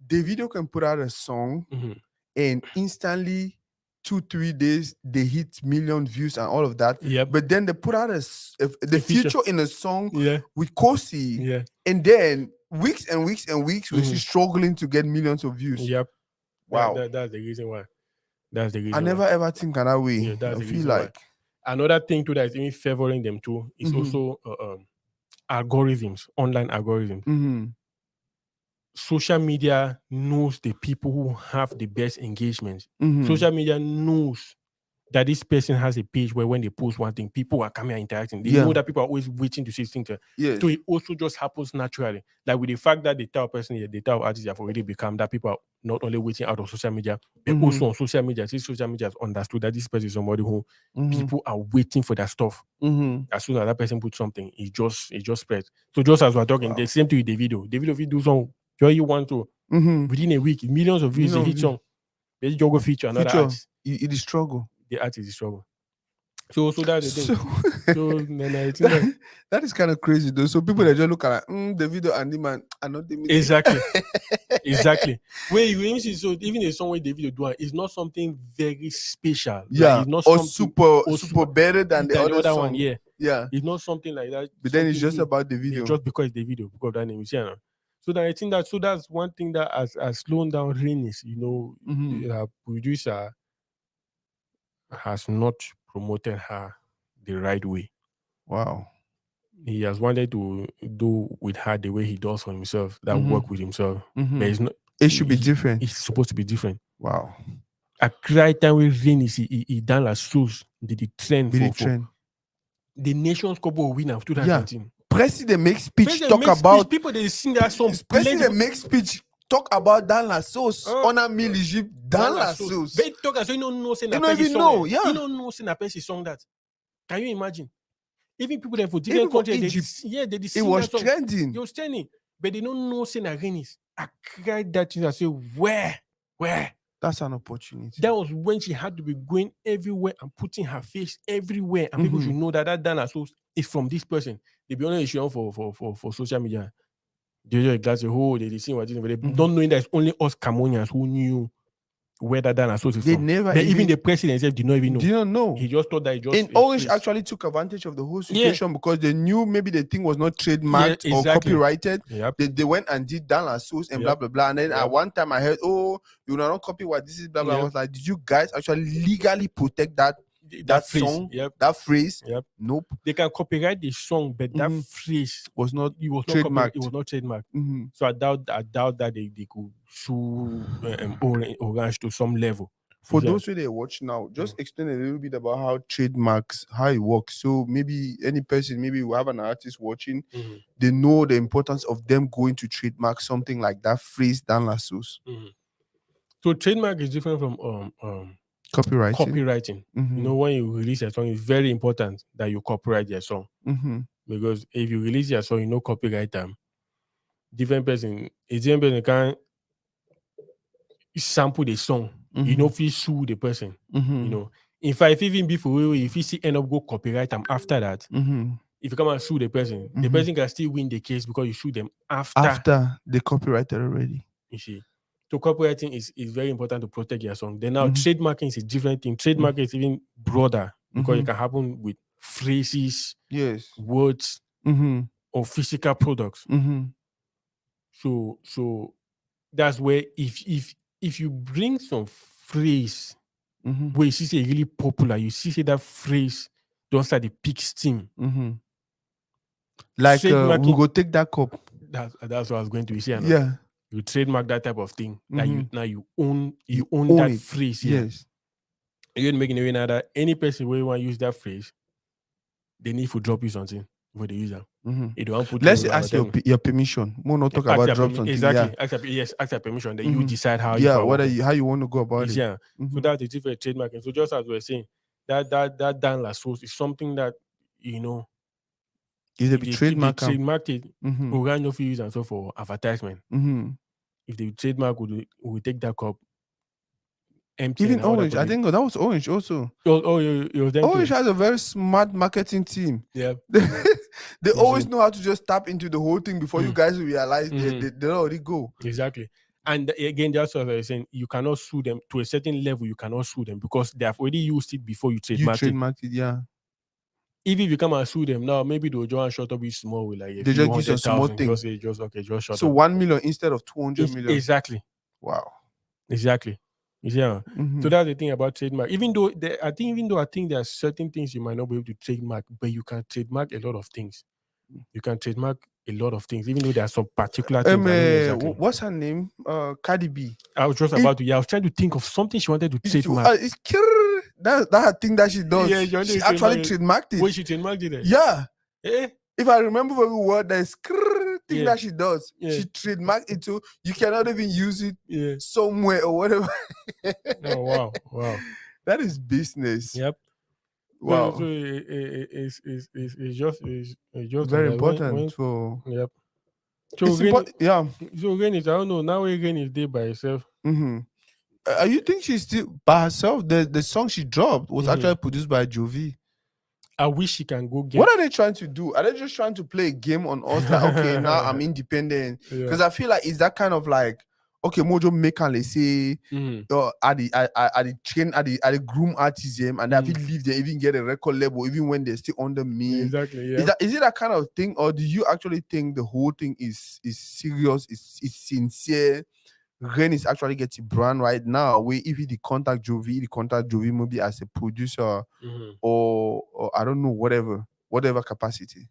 Davido can put out a song Mhm. and instantly 2-3 days they hit million views and all of that? Yep. But then they put out the A feature. feature in a song Yeah. with Kosi, Yeah. and then weeks and weeks and weeks we're still Mhm. struggling to get millions of views. Yep. Wow. That's the reason why. That's the reason. I never ever think of that way. Yeah, that's I the feel reason why. like Another thing too that is even favoring them too is Mhm. also algorithms, online algorithms. Mm-hmm. Social media knows the people who have the best engagement. Mhm. Social media knows that this person has a page where when they post one thing, people are coming and interacting. They Yeah. know that people are always waiting to see things. Yes. So it also just happens naturally. Like with the fact that the type of person, the type of artists have already become, that people are not only waiting out of social media, but Mhm. also on social media. Since social media has understood that this person is somebody who Mhm. people are waiting for that stuff. Mhm. As soon as that person puts something, it just spreads. So just as we're talking, Wow. the same thing with the video. The video, if you do some, you want to Mhm. within a week, millions of views, a Millions hit of song. They just go feature another Future, artist. it is struggle. The artist is struggle. So that's the thing. So So then I think that is kind of crazy though. So people they just look at the video and the man are not the exactly. Exactly. Where you even see, so even a song where the video do it's not something very special. Yeah, Like it's not or something super better than the other song. one. Yeah. Yeah. It's not something like that. But then it's something just new. about the Yeah, video. just because the video, because of that name, you see, you know? So then I think that's one thing that has slowed down Rainis, Mhm. her producer has not promoted her the right way. Wow. He has wanted to do with her the way he does for himself, that Mhm. work with himself. Mhm. But it's not. It should be different. It's supposed to be different. Wow. At right time when Rainis, he done as shoes, did the trend Be the for trend. the Nations Cup of winner of 2019. President makes speech President talk makes about speech, people they sing that song. President makes speech talk about Dan La Sauce. Honor me, Legit Dan La Sauce. They talk as so you don't know, say You don't even know, yeah. You don't know, say na person song that. Can you imagine? Even people that for Even different for countries, they Egypt, did it sing was that song. trending. It was trending, but they don't know, say na Rainis. I cried that thing. I say, where? That's an opportunity. That was when she had to be going everywhere and putting her face everywhere, and people Mhm. should know that Dan La Sauce is from this person. They be only issue for social media. They just they see what they don't knowing that it's only us Cameroonians who knew where that Dan La Sauce is They from. never But even even- the president himself did not even know. Didn't know. He just thought that it just And a Orange phrase. actually took advantage of the whole situation because they knew maybe the thing was not trademarked Yeah, or exactly. copyrighted. Yep. They went and did Dan La Sauce and blah Yep. blah blah. And then at Yep. one time I heard, oh, you will not copy what this is blah blah. I Yep. was like, did you guys actually legally protect that phrase. song? Yep. That phrase? Yep. Nope. They can copyright the song, but that Mhm. phrase Was not it was not trademarked. copyright. It was not trademarked. Mhm. So I doubt that they could sue Orange to some level. For Yeah. those who they watch now, just explain a little bit about how trademarks, how it works. So maybe any person, maybe we have an artist watching, Mhm. they know the importance of them going to trademark something like that phrase Dan La Sauce. So trademark is different from Copywriting. copywriting. Mhm. You know, when you release a song, it's very important that you copyright your song. Mhm. Because if you release your song, you know copyright them. A different person can sample the song. You know, if you sue the person, Mhm. you know. In fact, if even before if you see end up go copyright them after that, Mhm. if you come and sue the person can still win the case because you sue them After they copyrighted already. You see. So copywriting is very important to protect your song. Then now Mhm. trademarking is a different thing. Trademarking is even broader because it can happen with phrases, Yes. words, Mhm. or physical products. Mhm. So that's where if you bring some phrase Mhm. where you see say really popular, you see say that phrase don't start the peak steam. Mhm. Like we Trademarking- go take that cup. That's what I was going to say. Yeah. You trademark that type of thing. That you own own that it. phrase. Yeah. Yes. You're making a way now that any person where you want to use that phrase, they need to drop you something before they use them. Mhm. You don't put Let's you ask your permission. We'll not talk ask about their drop permi- something. Exactly. Yeah. Ask their permission. Then you Mhm. decide how Yeah, you whether how you want to go about it. Yeah. So Mhm. that's the different trademarking. So just as we're saying, that Dan La Sauce is something that If they If be they trademark 'em. trademark it, Mhm. Oga no fit use and so for advertisement. Mhm. If they trademark, we take that cup, empty Even and all that. Orange, I think that was Orange also. It was them Orange too. has a very smart marketing team. Yeah. They You always see. know how to just tap into the whole thing before you guys realize they already go. Exactly. And again, that's what I was saying. You cannot sue them to a certain level. You cannot sue them because they have already used it before you You trademarked it. trademarked it, yeah. Even if you come and sue them now, maybe they'll just shut up you small with like a They few just give some small 100,000. thing. Just say, just shut So up. 1 million instead of 200 million. Exactly. Wow. Exactly. Yeah. Mhm. So that's the thing about trademark. Even though I think there are certain things you might not be able to trademark, but you can trademark a lot of things. You can trademark a lot of things, even though there are some particular things. I don't know exactly. What's her name? Cardi B. I was just about to. Yeah, I was trying to think of something she wanted to trademark. It's that thing that she does. Yeah, she actually trademarked it. Wait, she trademarked it. Yeah. Eh? If I remember very well, there's thing Yeah. that she does. Yeah. She trademarked it too. You cannot even use it Yeah. somewhere or whatever. Oh wow. That is business. Yep. Wow. So it's just Very that important for. Yep. So It's again, important. Yeah. So again, I don't know. Now again is day by itself. Mm-hmm. You think she's still by herself? The song she dropped was actually produced by Jovi. I wish she can go get. What are they trying to do? Are they just trying to play a game on us? Like, okay, now I'm independent. Because I feel like it's that kind of like, okay, Mojo make and let's say, at the groom artism, and I feel leave they even get a record label even when they're still under me. Exactly. Yeah. Is it that kind of thing, or do you actually think the whole thing is serious? Is sincere? Ren is actually getting brand right now. Where if he contact Jovi maybe as a producer or I don't know, whatever capacity.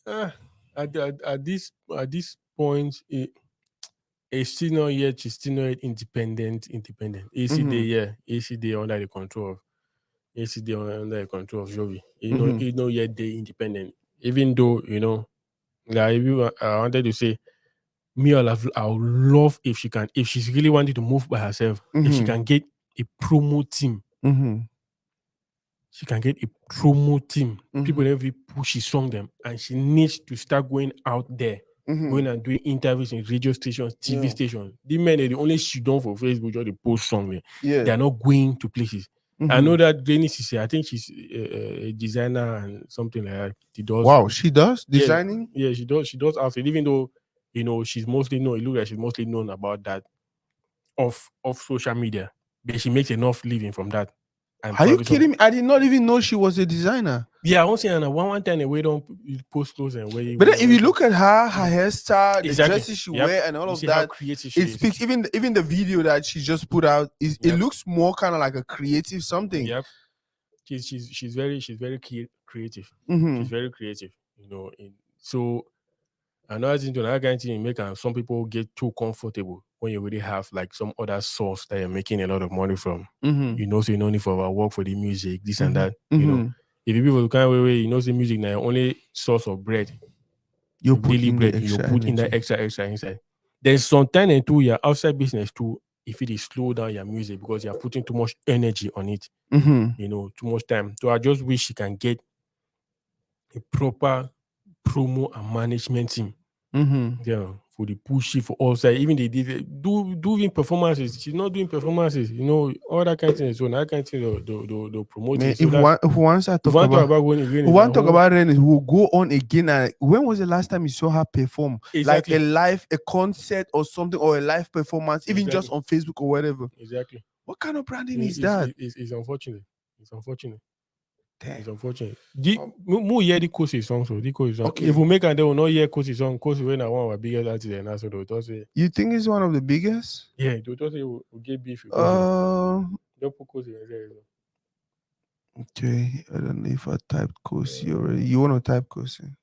At this point, it's still not yet. She's still not independent. ACD under the control of Jovi. He's not yet they independent. Even though like I wanted to say. Me, I would love if she's really wanted to move by herself, if she can get a promo team. She can get a promo team. People every push she song them, and she needs to start going out there, going and doing interviews in radio stations, TV stations. The men they only shoot down for Facebook or they post song. They are not going to places. I know that Denise I think she's a designer and something like that. She does. Wow, she does designing. Yeah, she does. She does outfit, even though. She's mostly known. It looks like she's mostly known about that off social media, but she makes enough living from that. And are you kidding me? I did not even know she was a designer. Yeah, I won't say one time we don't post clothes and where. But then if you look at her hairstyle, the exactly. dresses she wear, and all of that, it speaks. Even the video that she just put out it looks more kind of like a creative something. Yep. She's very creative. She's very creative. So. Another thing you make, and some people get too comfortable when you already have like some other source that you're making a lot of money from. So you no need for our work for the music, this and that. If you people kind of way, the music now your only source of bread. You put daily in bread, the you extra put in that extra inside. There's some time and two your outside business too. If it is slow down your music because you're putting too much energy on it, too much time. So I just wish you can get a proper promo and management team. For the pushy for all sides. Even they did doing performances. She's not doing performances, all that kind of thing. So that kind of thing they'll promote it. So if once I talk about Ren, we'll go on again. And when was the last time you saw her perform? Exactly. Like a concert or something, or a live performance, even just on Facebook or whatever. Exactly. What kind of branding is that? It's unfortunate. It's unfortunate. Damn. It's unfortunate. More hear the Kosi song, so the Kosi song. Okay. If we make and they will not hear Kosi song, Kosi when I want our biggest artist, and so they'll just say. You think it's one of the biggest? Yeah, they'll just say we'll get beef. Don't put Kosi in there. Okay, I don't know if I typed Kosi already. You want to type Kosi?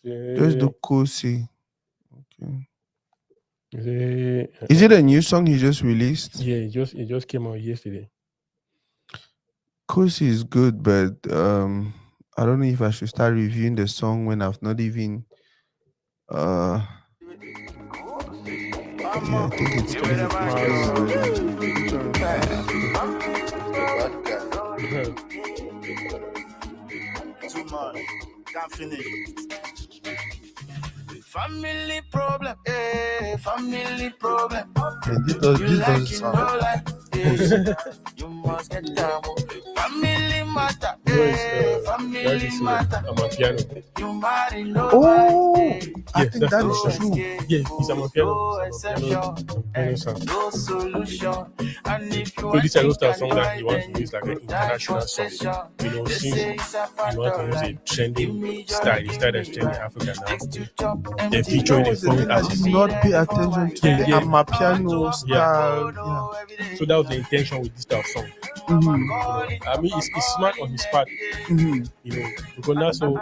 Just do Kosi. Okay. Is it a new song he just released? Yeah, it just came out yesterday. Kosi is good, but I don't know if I should start reviewing the song when I've not even yeah, I think it's can't finish. Family problem, family problem. And this You like doesn't it, sound. no like, you must get down. Family matter, family That matter. is Amapiano. You marry no Oh, I Yes, think that's that the is song. true. Yeah, it's Amapiano. No It's exception, Amapiano song. no solution. And if you So this is want a song that he wants to use like an international song. You know, they since say it's a you want to use a pattern. trending style, the style that's trending in Africa now. They're You know featuring a what's the foreign thing? I artist. did not pay attention to Yeah, the yeah. Amapiano style. Yeah. So that was the intention with this type of song. Mm-hmm. You know, I mean, it's smart on his part. Mm-hmm. You know, because now so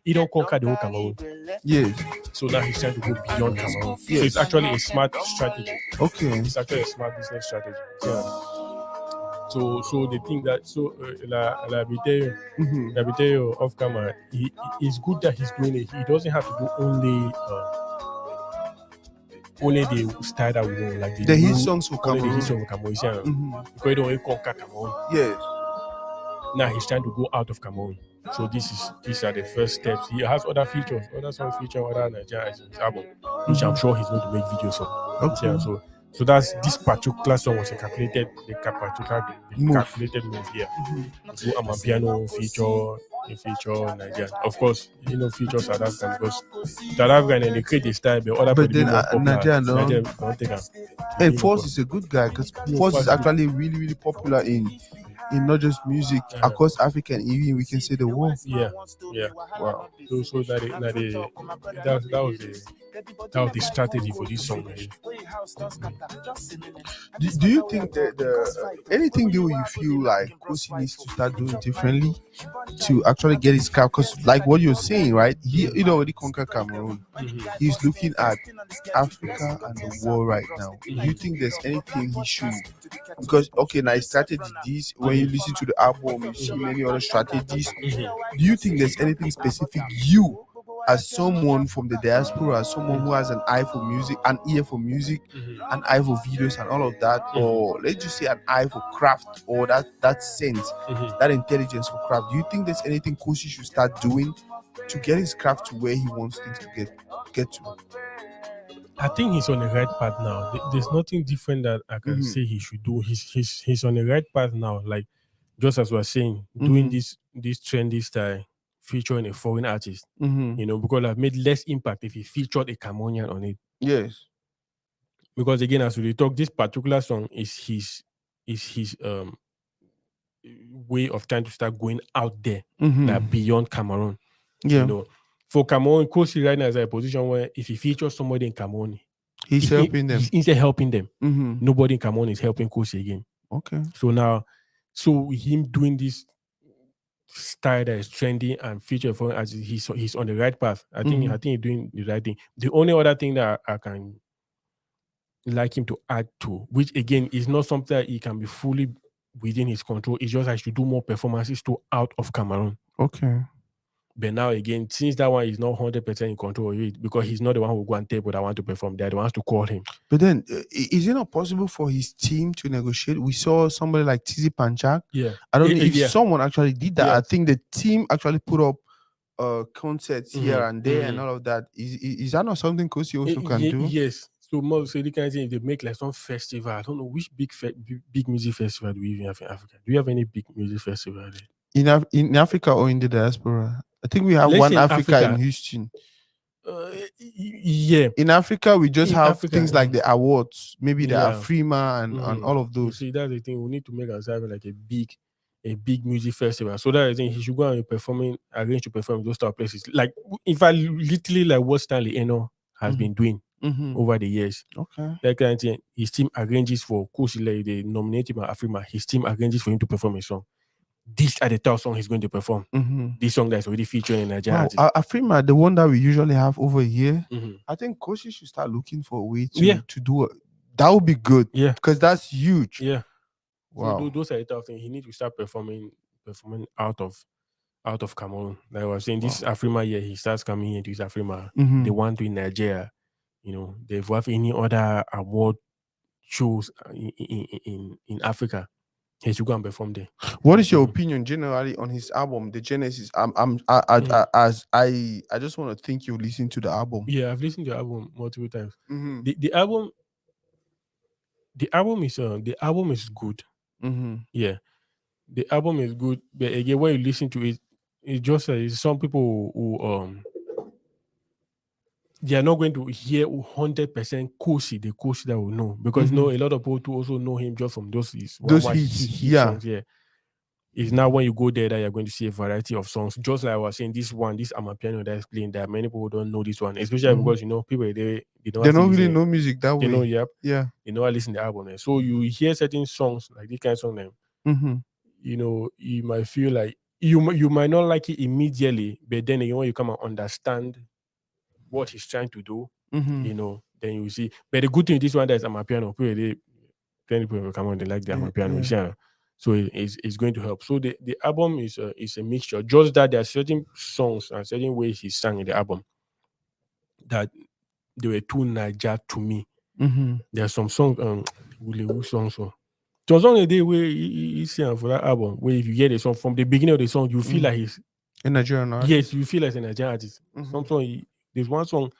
he don't conquer the whole Cameroon. Yes. So now he's trying to go beyond Cameroon. Yes. So it's actually a smart strategy. Okay. It's actually a smart business strategy. Yeah. So they think that la Biteo off camera, it's good that he's doing it. He doesn't have to do only the style that we know, like The hit songs for only the Cameroon. hit song for Cameroon. Mm-hmm. Because he don't conquer Cameroon. Yes. Now he's trying to go out of Cameroon. So these are the first steps. He has other features, other songs feature other Nigerians in his album, which I'm sure he's going to make videos of. Okay. Yeah, so that's this particular song was a calculated move here. So Amapiano feature Nigerian. Of course, you know, feature South African because South African and they create a style, but other But people then more popular. Nigerian don't take them. And Force is a good guy because Force is actually really, really popular in not just music across Africa and even we can say the world. Yeah. Wow. So that was the strategy for this song. Right? Do you think that anything do you feel like Kosi needs to start doing differently to actually get his cap? Because like what you're saying, right? He already conquered Cameroon. Mm-hmm. He's looking at Africa and the world right now. Do you think there's anything he should? Because okay, now his strategy this when you listen to the album, you see many other strategies. Mm-hmm. Do you think there's anything specific you, as someone from the diaspora, as someone who has an eye for music, an ear for music, an eye for videos and all of that, or let's just say an eye for craft or that sense, that intelligence for craft? Do you think there's anything Kosi should start doing to get his craft to where he wants things to get to? I think he's on the right path now. There's nothing different that I can say he should do. He's on the right path now. Like just as we're saying, doing this trendy style, featuring a foreign artist. You know, because I've made less impact if he featured a Cameroonian on it. Yes. Because again, as we talk, this particular song is his way of trying to start going out there, like beyond Cameroon. Yeah. You know, for Cameroon, Kosi right now is in a position where if he features somebody in Cameroon, he's helping them. He's helping them. Nobody in Cameroon is helping Kosi again. Okay. So him doing this style that is trendy and feature foreign artists, he's on the right path. I think he's doing the right thing. The only other thing that I can like him to add to, which again is not something that he can be fully within his control, is just I should do more performances to out of Cameroon. Okay. But now again, since that one is not 100% in control of it, because he's not the one who will go and tell what I want to perform, they're the ones to call him. But then, is it not possible for his team to negotiate? We saw somebody like Tizi Panchak. Yeah. I don't know if someone actually did that. Yeah. I think the team actually put up concerts here and there and all of that. Is that not something Kosi also can do? Yes. So more so they can say if they make like some festival. I don't know which big music festival do we even have in Africa. Do you have any big music festival there? In Africa or in the diaspora? I think we have one Africa in Houston. Yeah. In Africa, we just have things like the awards, maybe the Afrima and all of those. You see, that's the thing. We need to make ourselves like a big music festival. So that I think he should go and arrange to perform in those type of places. Like if I literally like what Stanley Eno has been doing over the years. Okay. That kind of thing. His team arranges for Kosi, like they nominate him at Afrima. His team arranges for him to perform a song. These are the top song he's going to perform. This song that's already featured in Nigeria. Afrima, the one that we usually have over here, I think Kosi should start looking for a way to do it. That would be good. Yeah. Because that's huge. Yeah. Wow. So those are the top things. He needs to start performing out of Cameroon. Like I was saying, this Afrima year, he starts coming into his Afrima. They want to in Nigeria. You know, they've have any other award shows in Africa. he should go and perform there. What is your opinion generally on his album, The Genesis? I just want to think you listen to the album. Yeah, I've listened to the album multiple times. Mm-hmm. The album is good. Mm-hmm. Yeah, the album is good. But again, when you listen to it, it just some people who they are not going to hear 100% Kosi, the Kosi that will know, because Mhm. a lot of people too also know him just from those Those hits, hit yeah. songs. Yeah, it's now when you go there that you're going to see a variety of songs. Just like I was saying, this Amapiano that is playing, that many people don't know this one, especially because people they don't really know music that they way. know, yep, Yeah. they know I listen to the album. So you hear certain songs like this kind of song, Mm-hmm. You might feel like you might not like it immediately, but then again, when you come and understand what he's trying to do, Mm-hmm. then you see. But the good thing with this one that is Amapiano, people will come on, they like the Amapiano, yeah. so it's going to help. So the album is a mixture. Just that there are certain songs and certain ways he sang in the album that they were too Naija to me. Mm-hmm. There are some songs, Wule songs. So there was only a day where he sang for that album, where if you hear the song from the beginning of the song, you feel like he's a Nigerian artist. Yes, you feel like a Nigerian artist. Mhm. Some song, there's one song,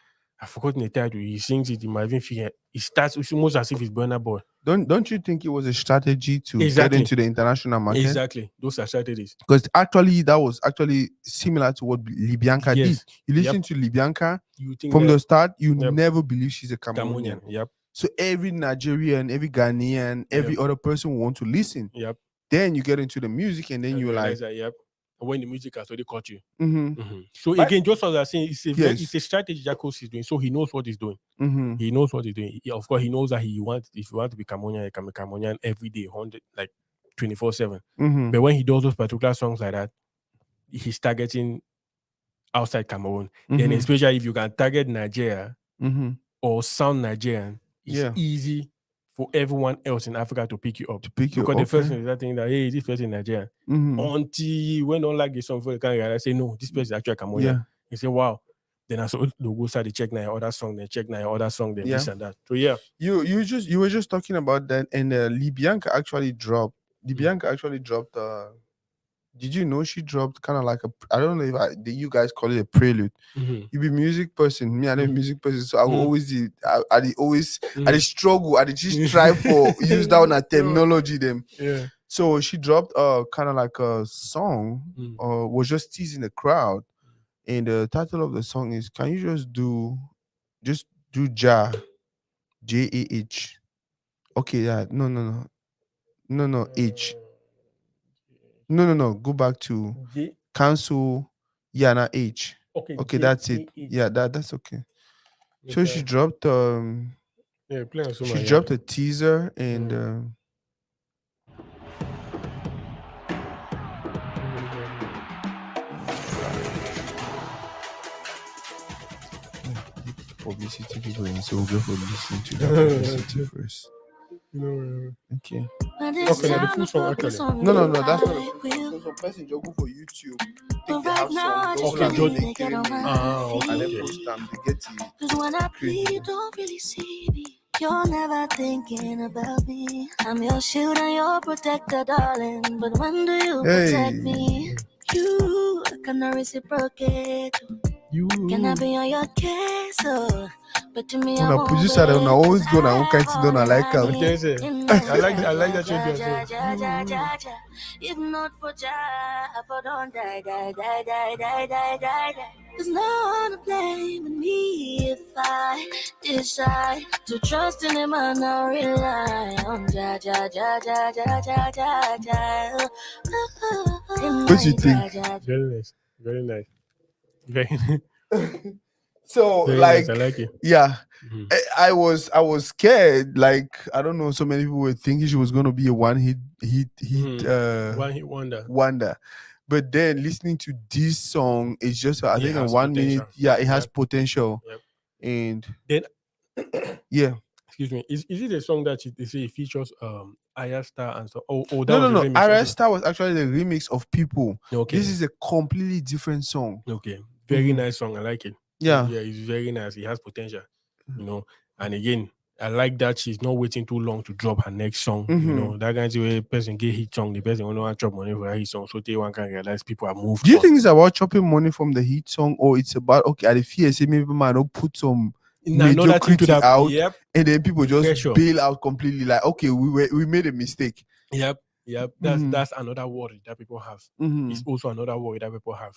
I've forgotten the title. He sings it, you might even feel it starts, it's almost as if it's Burna Boy. Don't you think it was a strategy to Exactly. get into the international market? Exactly. Those are strategies. Because actually, that was actually similar to what Libyanka did. Yes. You listen to Libyanka You think from that- the start, you Yep. never believe she's a Cameroonian. Yep. So every Nigerian, every Ghanaian, every other person will want to listen. Yep. Then you get into the music, and then And you're realize like, that, yep. When the music has already caught you. mm-hmm. So again, just as I was saying, Yes. it's a strategy that Coach is doing. So he knows what he's doing. Mm-hmm. He knows what he's doing. Of course, he knows that if you want to be Cameroonian, you can be Cameroonian every day, 24/7. Mm-hmm. But when he does those particular songs like that, he's targeting outside Cameroon. Then Mhm. especially if you can target Nigeria Mm-hmm. or sound Nigerian, it's easy for everyone else in Africa to pick you up. Because the first thing is that thing that, hey, this person is Nigerian. Mm-hmm. Until when don't like the song for the kind of say, no, this person is actually Cameroonian. Yeah. You say, wow. Then I saw the go start to check now other song, then check now other song, then this and that. So yeah. You were just talking about that, and Libyanka actually dropped. Libyanka actually dropped. Did you know she dropped kind of like I don't know if you guys call it a prelude. Mm-hmm. You be music person, me I'm a music person, so I will always I struggle, I just try for use down a terminology them. Yeah. So she dropped kind of like a song, was just teasing the crowd, and the title of the song is, can you just do Jah, Jah. Okay, yeah, no, H. No. Go back to cancel. Yeah, not H. Okay, that's it. Yeah, that's okay. So she dropped she dropped a teaser and publicity people, and so we'll go for listening to that publicity first. Okay. Okay, now the full song actually. No, that's not a full song. Some person just go for YouTube. Think they have some. Okay, Just just and then post them. They get it. Cause when I plead, you don't really see me. You're never thinking about me. I'm your shield and your protector, darling. But when do you protect me? You cannot reciprocate. Can I be on your case? But to me, I Una won't producer, wait. una always go na one kind thing don't like am. I like that champion. If not for Jah, I don't die. There's no one to blame but me if I decide to trust in him and not rely on Jah. What you think? Very nice. Very So very like, nice. I like it. yeah. Mhm. I was scared. Like, I don't know. So many people were thinking she was gonna be a one hit One hit wonder. wonder. But then listening to this song, it's just I It think in has 1 minute, potential. it has potential. Yep. And Then yeah. excuse me, is it a song that they say it features Ayasta and so? Oh, that No. was a remix. Arresta was actually the remix of People. Okay. This is a completely different song. Okay. Very Mhm. nice song. I like it. Yeah. Yeah, it's very nice. It has potential. And again, I like that she's not waiting too long to drop her next song. You know, that kind of way person get hit song, the person only want to chop money for a hit song. So they one can realize people are moved. Do you think it's about chopping money from the hit song, or it's about okay, at the fear say maybe man don't put some mediocrity out, and then people just pressure. bail out completely, like okay, we made a mistake. Yep. That's another worry that people have. It's also another worry that people have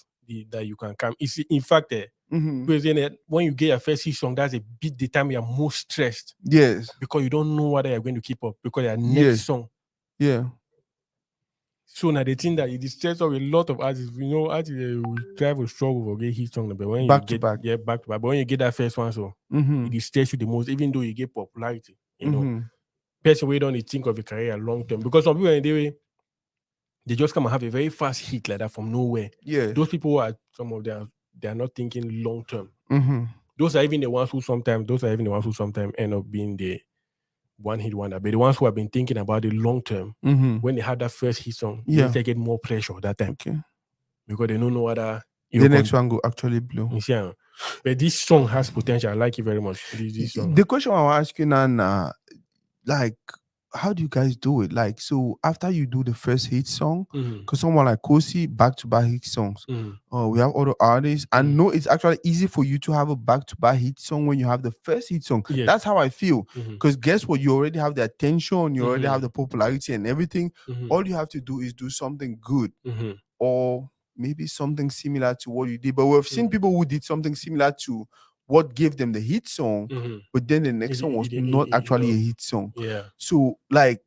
that you can come. It's in fact when you get your first hit song, that's the time you're most stressed. Yes. Because you don't know whether you're going to keep up because your next song. Yeah. So now the thing that it is stress of a lot of artists, you know, artists will try to struggle for get hit song, but when back you to back. but when you get that first one, so it is stress you the most, even though you get popularity, you know. Person we don't think of a career long term, because some people they just come and have a very fast hit like that from nowhere. Yeah. Those people are some of them, they are not thinking long term. Those are even the ones who sometimes end up being the one hit wonder. But the ones who have been thinking about the long term, when they have that first hit song, they get more pressure that time. Okay. Because they don't know whether the next one go actually blow. Yeah. But this song has potential. I like it very much. This song. The question I want to ask you now, like, how do you guys do it? Like, so after you do the first hit song, because someone like Kosi, back-to-back hit songs, we have other artists. I know it's actually easy for you to have a back-to-back hit song when you have the first hit song. Yes. That's how I feel. Because guess what? You already have the attention, you already have the popularity and everything. All you have to do is do something good, or maybe something similar to what you did. But we've seen people who did something similar to what gave them the hit song, but then the next song was not actually a hit song. Yeah. So, like,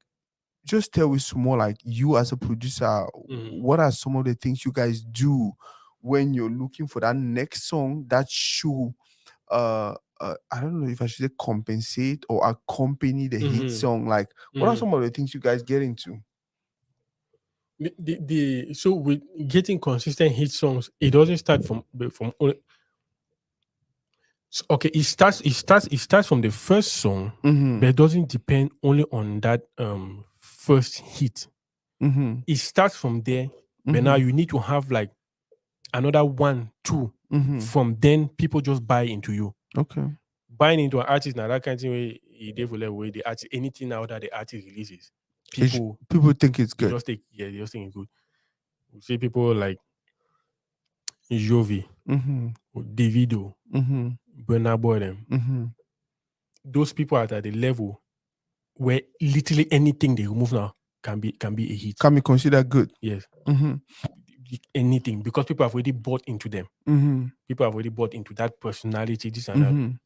just tell us more, like, you as a producer, what are some of the things you guys do when you're looking for that next song that should, I don't know if I should say compensate or accompany the hit song? Like, what are some of the things you guys get into? So with getting consistent hit songs, it doesn't start from okay, it starts from the first song, but it doesn't depend only on that first hit. It starts from there, but now you need to have like another 1, 2. From then, people just buy into you. Okay. Buying into an artist now, that kind of way, the artist, anything now that the artist releases, people think it's good. They just think it's good. You see people like Jovi, Davido, Burna Boy, them. Those people are at the level where literally anything they remove now can be a hit. Can be considered good. Yes. Anything, because people have already bought into them. People have already bought into that personality, this and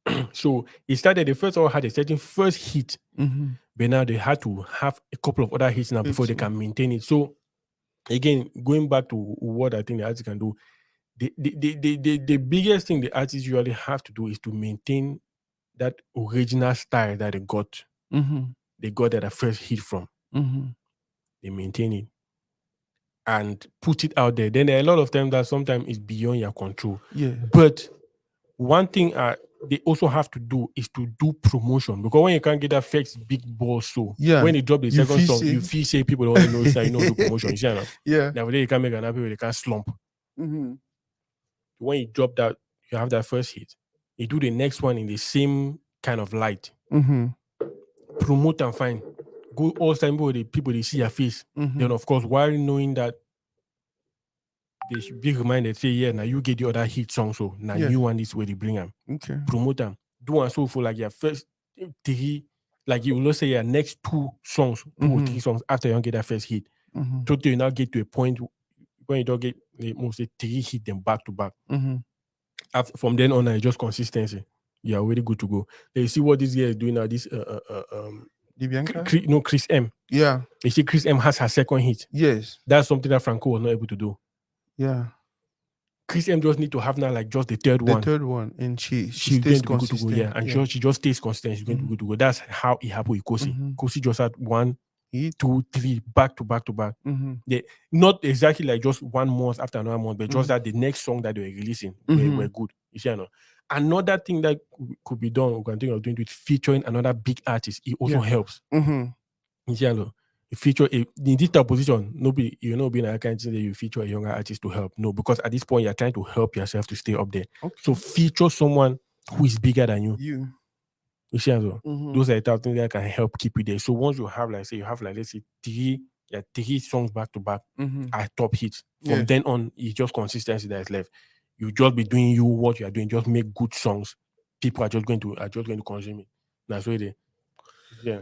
that. So it started, the first one had a certain first hit, but now they had to have a couple of other hits now before they can maintain it. So again, going back to what I think the artist can do, the biggest thing the artists usually have to do is to maintain that original style that they got. They got that first hit from. They maintain it and put it out there. Then there are a lot of times that sometimes it's beyond your control. Yeah. But one thing they also have to do is to do promotion, because when you can't get that first big ball, so when you drop the second song, you feel say people don't know that you know do promotion. You see, nowadays you can't make an people, they can't slump. When you drop that, you have that first hit, you do the next one in the same kind of light. Promote and find. Go all time with the people, they see your face. Then of course, while knowing that they should be reminded, say, yeah, now you get the other hit song, so now you want this way to bring them. Okay. Promote them. Do and so for like your first 3, like you will say your next 2 songs, 2 or 3 songs after you don't get that first hit. So you now get to a point when you don't get the most 3 hit them back to back. From then on, it's just consistency. You're already good to go. Then you see what this guy is doing now. This Chris M. Yeah. You see, Chris M has her second hit. Yes. That's something that Franco was not able to do. Yeah. Chris M just need to have now like just the third one. The third one, and she going stays to consistent. Go, yeah, and she just stays consistent. She's going to be good to go. That's how it happened with Kosi. Kosi just had 1, 2, 3 back to back to back. Not exactly like just 1 month after another month, but just that the next song that they were releasing were good. You see, another thing that could be done, we can think of doing with featuring another big artist. It also helps. You see, you feature in this type of position, nobody, you know, being a kind of thing that you feature a younger artist to help. No, because at this point you're trying to help yourself to stay up there. So feature someone who is bigger than you. You see, as well. Mhm. Those are the type of things that can help keep you there. So once you have like let's say three songs back to back Mhm. are top hits. From Yeah. then on, it's just consistency that is left. You just be doing what you are doing. Just make good songs. People are just going to consume it. That's what it. Yeah.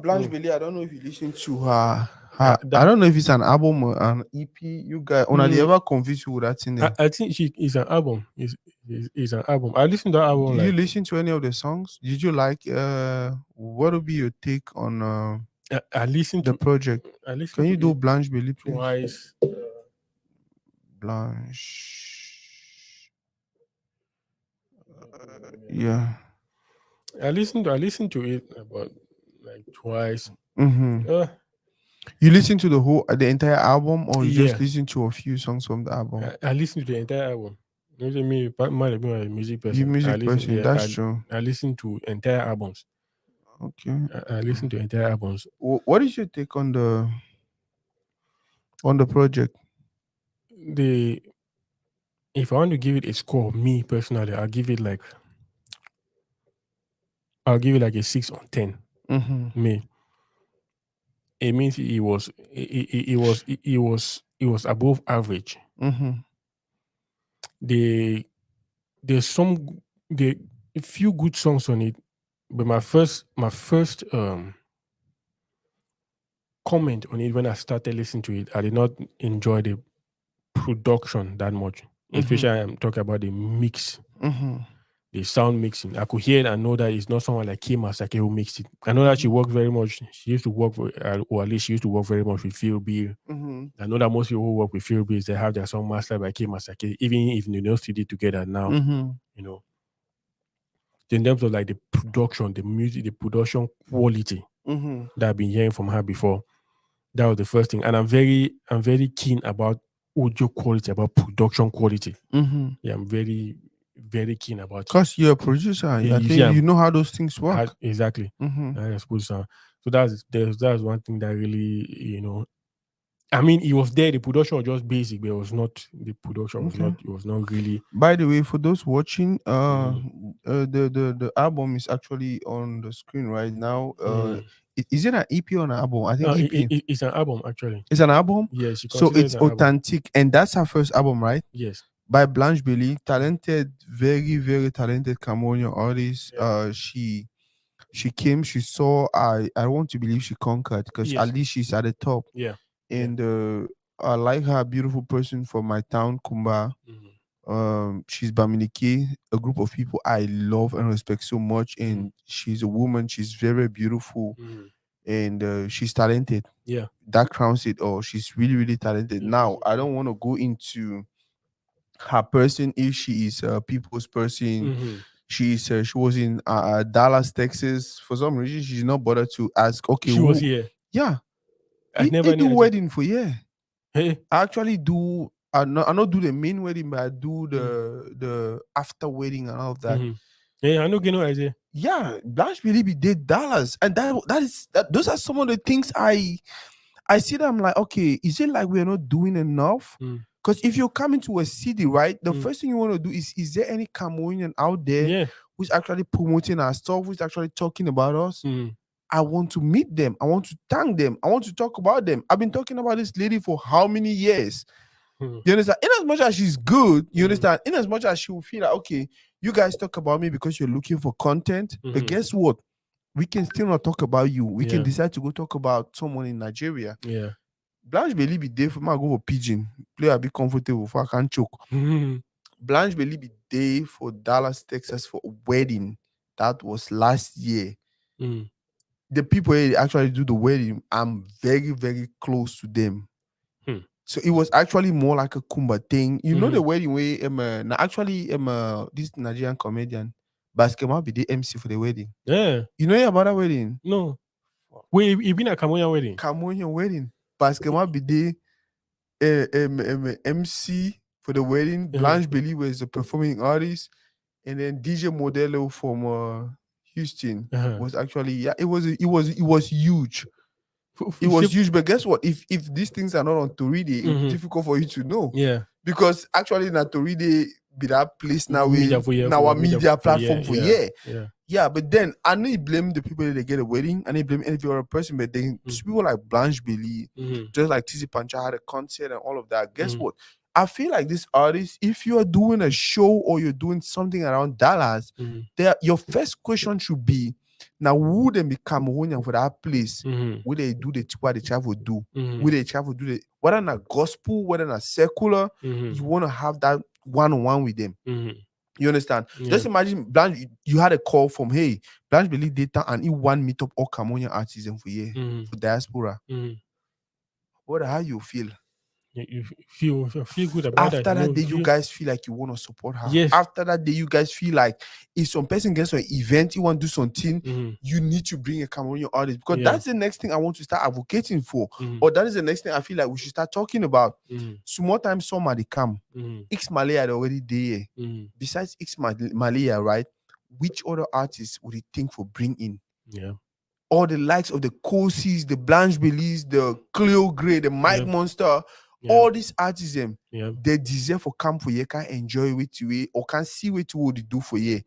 Blanche Bailey, I don't know if you listen to her. I That- don't know if it's an album or an EP. You guys, when they Mm. ever confuse you with that thing there? I think it's an album. It's an album. I listened to that album. Do you Like listen to any of the songs? Did you like? What would be your take on I listened the to. project? I listened Can to you do it Blanche Bailey, please? twice. Blanche. Yeah. I listened to it about like twice. Mm-hmm. Uh, You listen to the entire album, or you just Yeah. listen to a few songs from the album? I listened to the entire album. You know what I mean? Might have been a music person. You music I listen, person, yeah, that's true. I listened to entire albums. Okay. I listened to entire albums. What is your take on the project? If I want to give it a score, me personally, I'll give it like a 6 on 10. Mm-hmm. Me. It means it was above average. Mm-hmm. There's a few good songs on it, but my first comment on it when I started listening to it, I did not enjoy the production that much. Especially I'm talking about the mix, the sound mixing. I could hear it and know that it's not someone like Kim Asake who mixed it. I know that she worked very much. She used to work or at least she used to work very much with Phil Beal. I know that most people who work with Phil Beal, they have their song mastered by Kim Asake, even if they don't studio together now. You know, in terms of like the production, the music, the production quality that I've been hearing from her before, that was the first thing. And I'm very keen about audio quality, about production quality. Yeah, I'm very, very keen about it. Because you're a producer, I think you know how those things work. Exactly. I suppose so. So that's one thing that really, you know, I mean, it was there. The production was just basic, but it was not. The production was not. It was not really. By the way, for those watching, the album is actually on the screen right now. Is it an EP or an album? I think EP. It's an album actually. It's an album. Yes. So it's authentic, and that's her first album, right? Yes. By Blanche Bailey, talented, very very talented Cameroonian artist. Yeah. She came, she saw. I want to believe she conquered, because at least she's at the top. Yeah. And I like her, beautiful person from my town, Kumba. She's Baminiki, a group of people I love and respect so much. And she's a woman, she's very beautiful, and she's talented. Yeah. That crowns it all. She's really, really talented. Now, I don't want to go into her person, if she is a people's person. She was in Dallas, Texas. For some reason, she's not bothered to ask, okay, she was here. Yeah. I never do knew. wedding for Hey. I actually do. I not do the main wedding, but I do the after wedding and all of that. Yeah, I know. You know, Isaiah. Yeah, Blanche Bailey did Dallas, and those are some of the things I see that I'm like, okay, is it like we're not doing enough? Because if you're coming to a city, right, the first thing you want to do is there any Cameroonian out there who's actually promoting our stuff, who's actually talking about us? I want to meet them. I want to thank them. I want to talk about them. I've been talking about this lady for how many years? You understand? In as much as she's good, you understand? In as much as she will feel like, okay, you guys talk about me because you're looking for content. But guess what? We can still not talk about you. We can decide to go talk about someone in Nigeria. Yeah. Blanche Bailey be there for my go for pigeon. Play a bit comfortable for I can't choke. Blanche Bailey be there for Dallas, Texas for a wedding. That was last year. The people who actually do the wedding, I'm very, very close to them. So it was actually more like a Kumba thing. You know the wedding where this Nigerian comedian Basketball be the MC for the wedding. Yeah. You know about that wedding? No. Wait, you been at Cameroonian wedding? Cameroonian wedding. Basketball be the MC for the wedding. Blanche Bailey was the performing artist, and then DJ Modelo from Houston was actually it was huge. It was huge, but guess what? If these things are not on Toride, it's difficult for you to know. Yeah. Because actually, na Toride be that place now our media platform for Yeah, but then I know you blame the people that they get a wedding, and they blame any other person, but then people like Blanche Billy, just like Tizzy Pancha had a concert and all of that. Guess what? I feel like this artist, if you are doing a show or you're doing something around Dallas, your first question should be, now who they be Cameroonian for that place? Will they do the what the travel do? Will they travel do the whether not gospel, whether not secular? You want to have that one-on-one with them. You understand? Just imagine Blanche, you had a call from, hey, Blanche believe data and he want meet up all Cameroonian artists for year for diaspora. How you feel? You feel good about After that day, you guys feel like you want to support her. Yes. After that day, you guys feel like if some person gets an event, you want to do something, you need to bring a Cameroonian artist, because that's the next thing I want to start advocating for. Or that is the next thing I feel like we should start talking about. Small time somebody come. X Malaya already there. Besides X Malaya, right? Which other artists would you think for bring in? Yeah. All the likes of the Kosis, the Blanche Belize, the Cleo Gray, the Mike Monster. All these artists, they deserve for come for you, can enjoy with you or can see what you would do for you.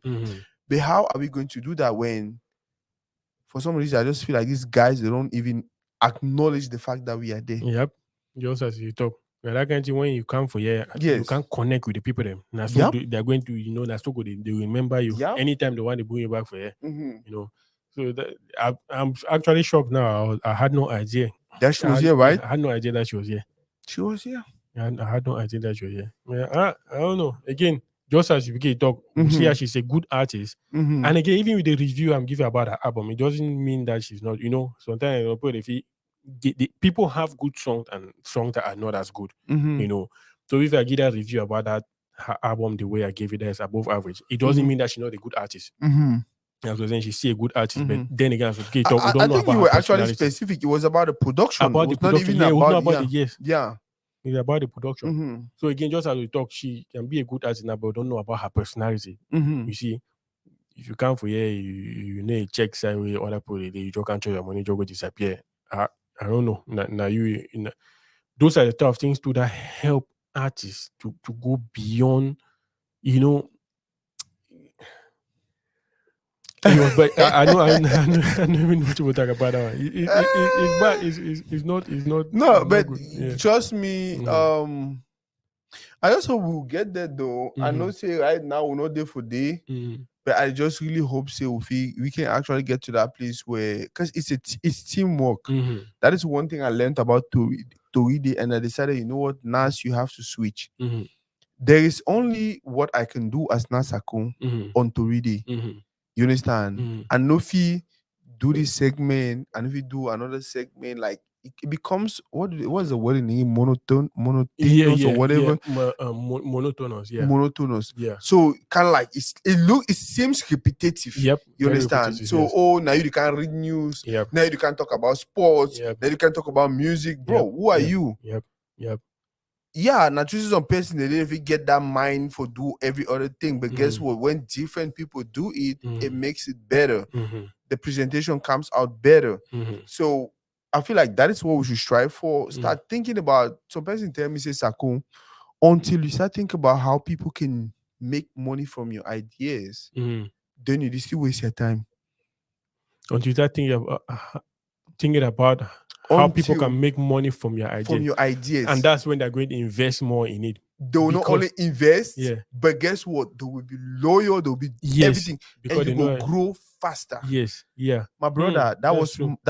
But how are we going to do that when, for some reason, I just feel like these guys, they don't even acknowledge the fact that we are there. Yep. Just as you talk. That kind of thing, when you come for you can't connect with the people them. They're going to, that's so good. They remember you anytime they want to bring you back for you. You know. So I'm actually shocked now. I had no idea that she was here, right? I had no idea that she was here. She was here. I had no idea that she was here. Yeah, I don't know. Again, just as you talk, you see how she's a good artist. And again, even with the review I'm giving about her album, it doesn't mean that she's not. Sometimes the people have good songs and songs that are not as good. So if I give a review about that her album the way I gave it as above average, it doesn't mean that she's not a good artist. As I saying, she's still a good artist, but then again, we don't know I think about you her were actually personality. specific. It was about the production. About the production. Not even about the yes. Yeah. It's about the production. So again, just as we talk, she can be a good artist now, but don't know about her personality. You see, if you come for here, you need check side way other people, you just can't your money, just go disappear. I don't know. Now those are the tough things too that help artists to go beyond, but I know even what you will talk about that one. It's bad. It's not. No, but good. trust me. I also will get there though. I know say right now we're not there for day, but I just really hope say we can actually get to that place where, because it's teamwork. That is one thing I learned about Toride, and I decided, you know what, Nas, you have to switch. There is only what I can do as Nasakun on Toride. You understand? And if you do this segment, and if you do another segment, like it becomes what's the word in English? Monotonous or whatever. Monotonous, yeah. Monotonous. Yeah. So kind of like it seems repetitive. Yep. You understand? So yes. Now you can read news. Yep. Now you can talk about sports. Yep. Now you can talk about music, bro. Who are you? Yep. Yeah, now choosing some person they didn't even get that mind for do every other thing. But guess what? When different people do it, it makes it better. The presentation comes out better. So I feel like that is what we should strive for. Start thinking about, some person tell me, say, Sakun, until you start thinking about how people can make money from your ideas, then you still waste your time. Until you start thinking about how people can make money from your ideas. And that's when they're going to invest more in it. They will not only invest, but guess what? They will be loyal, they will be everything. Because and you will grow faster. Yes, yeah. My brother, that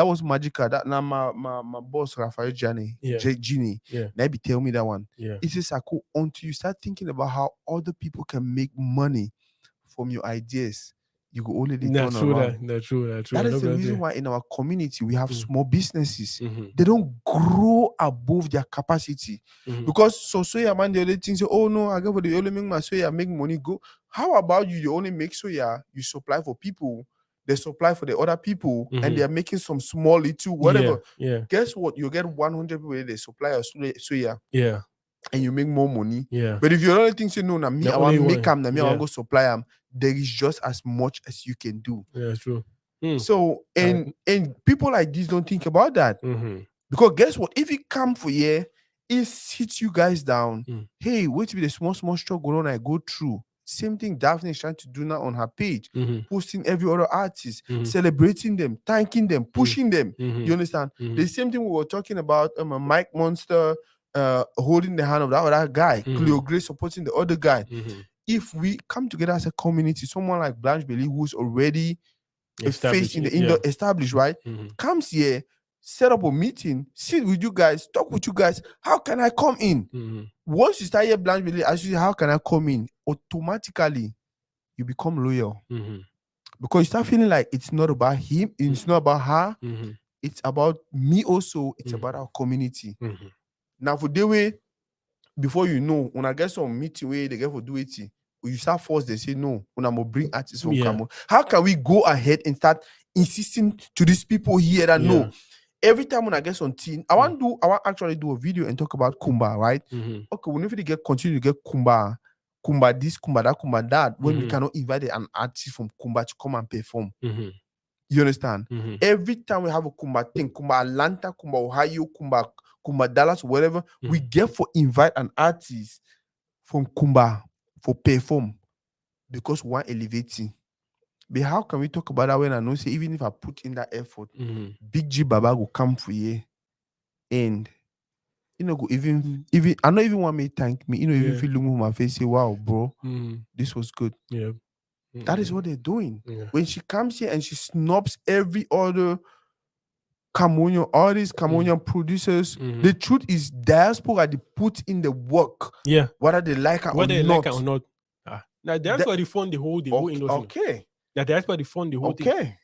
was magical. That now my boss Raphael Genie, now be tell me that one. Yeah. It says, until you start thinking about how other people can make money from your ideas, you go only turn around. That's true. That is the reason why in our community we have small businesses. They don't grow above their capacity. Because soya man, the other thing say, oh no, I go for the only make my soya make money go. How about you only make soya, you supply for people, they supply for the other people, and they're making some small little whatever. Yeah. Guess what? You get 100 people they supply a soya. Yeah. And you make more money. Yeah. But if you're only think say no, na me, I want to make them, na me, I want to go supply them. There is just as much as you can do. Yeah, that's true. So and people like this don't think about that. Because guess what? If it come for you, it sits you guys down. Hey, wait till the small struggle on I go through. Same thing Daphne is trying to do now on her page, Mhm. posting every other artist, Mhm. celebrating them, thanking them, pushing them. Mhm. You understand? Mhm. The same thing we were talking about, Mike Monster holding the hand of that other guy, Cleo Grace supporting the other guy. Mhm. If we come together as a community, someone like Blanche Bailey, who's already a face in the established, right? Mhm. Comes here, set up a meeting, sit with you guys, talk with you guys. How can I come in? Mhm. Once you start here, Blanche Bailey, ask you, how can I come in? Automatically, you become loyal. Mhm. Because you start feeling like it's not about him, it's not about her, Mhm. it's about me also, it's about our community. Mhm. Now, for the way, before you know, when I get some meeting where they get for do it, you start forced, they say no, when I'm gonna bring artists from Cameroon. How can we go ahead and start insisting to these people here that no? Every time when I get some team, I want actually do a video and talk about Kumba, right? Mhm. Okay, we need to continue to get Kumba this, Kumba that, Kumba that, when we cannot invite an artist from Kumba to come and perform. Mhm. You understand? Mhm. Every time we have a Kumba thing, Kumba Atlanta, Kumba Ohio, Kumba Dallas, whatever, we get for invite an artist from Kumba for perform because we want elevating. But how can we talk about that when I know, say, even if I put in that effort, Big G Baba will come for you, and you know, go even I don't even want me to thank me, you know, even feel look on my face, say, wow, bro, this was good. Yeah. That is what they're doing. Yeah. When she comes here and she snubs every other Cameroonian artists, Cameroonian producers, the truth is diaspora, they put in the work. Yeah. Whether they like it or Whether they not. like it or not. Now that's why they fund the whole industry. Okay. Now that's why they fund the whole thing. Okay.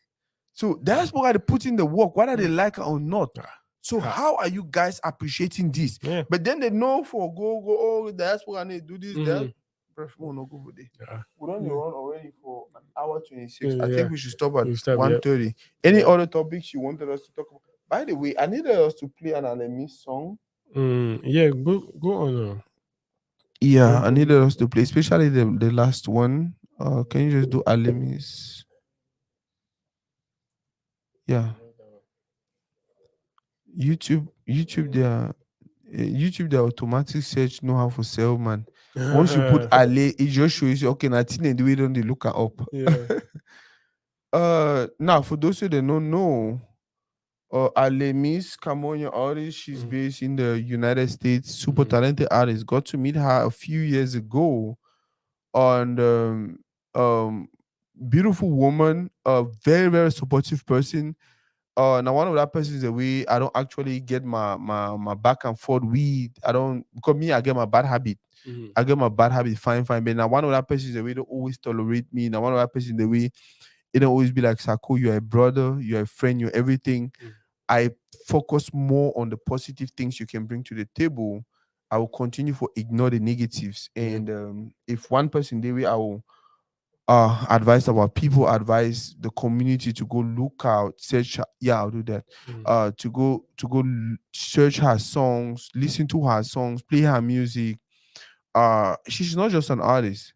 So diaspora, they put in the work, whether they like it or not. So how are you guys appreciating this? Yeah. But then they know for go, diaspora, and they do this, that. We no go for this. We don't run already for an hour 26. I think we should stop at 1:30. Any other topics you wanted us to talk about? By the way, I needed us to play an Alemi song. Yeah, go on. Yeah, I needed us to play, especially the last one. Can you just do Alemi's? Yeah. YouTube, their automatic search know how to sell, man. Once you put Ale, it just shows you, okay, now the way don't they look her up. Yeah. Now for those who don't know, Ale Miss Cameroonian artist, she's based in the United States, super talented artist. Got to meet her a few years ago, and beautiful woman, a very, very supportive person. Now one of that person is the way I don't actually get my back and forth with. I don't, because me, I get my bad habit. I get my bad habit, fine. But now one of that person is the way they always tolerate me. Now one of that person is the way it don't always be like, Sako, you're a brother, you're a friend, you're everything. I focus more on the positive things you can bring to the table. I will continue for ignore the negatives. And if one person the way I will advise about people, advise the community to go look out, search. Yeah, I'll do that. To go search her songs, listen to her songs, play her music. She's not just an artist.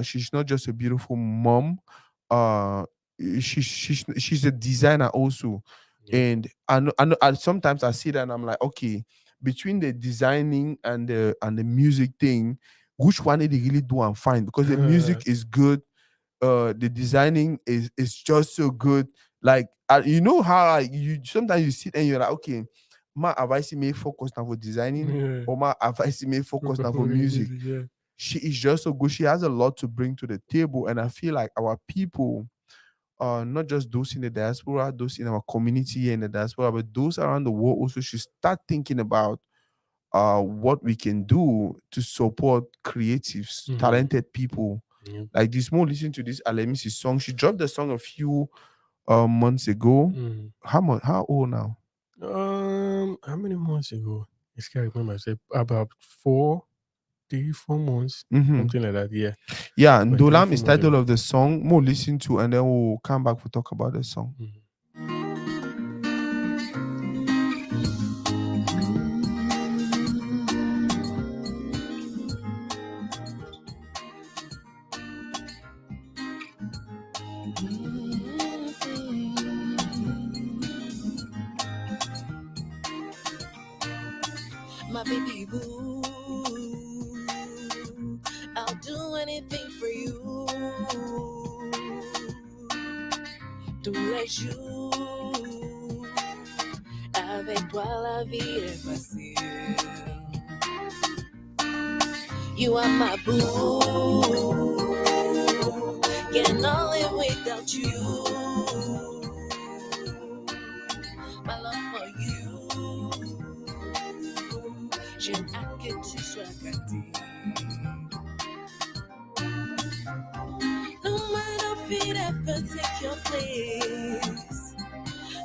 She's not just a beautiful mom. Uh, she's a designer also. And I sometimes I see that and I'm like, okay, between the designing and the music thing, which one did they really do and find? Because the music is good, the designing is just so good. Like you know how you sometimes you sit and you're like, okay, my advice may focus now for designing, or my advice may focus now for music. She is just so good. She has a lot to bring to the table, and I feel like our people, not just those in the diaspora, those in our community here in the diaspora, but those around the world also should start thinking about what we can do to support creatives, talented people. Like this more listen to this Alemisi song. She dropped the song a few months ago. How old now? How many months ago? I can't remember. I said about 3-4 months, something like that. Yeah. Yeah, and Dolam is title of the song. More listen to, and then we'll come back to talk about the song. My baby boo, I'll do anything for as you. Avec toi la vie est facile. You are my boo. Cannot live without you. My love for you. J'ai hâte que tu sois gâté. No matter if it ever take your place.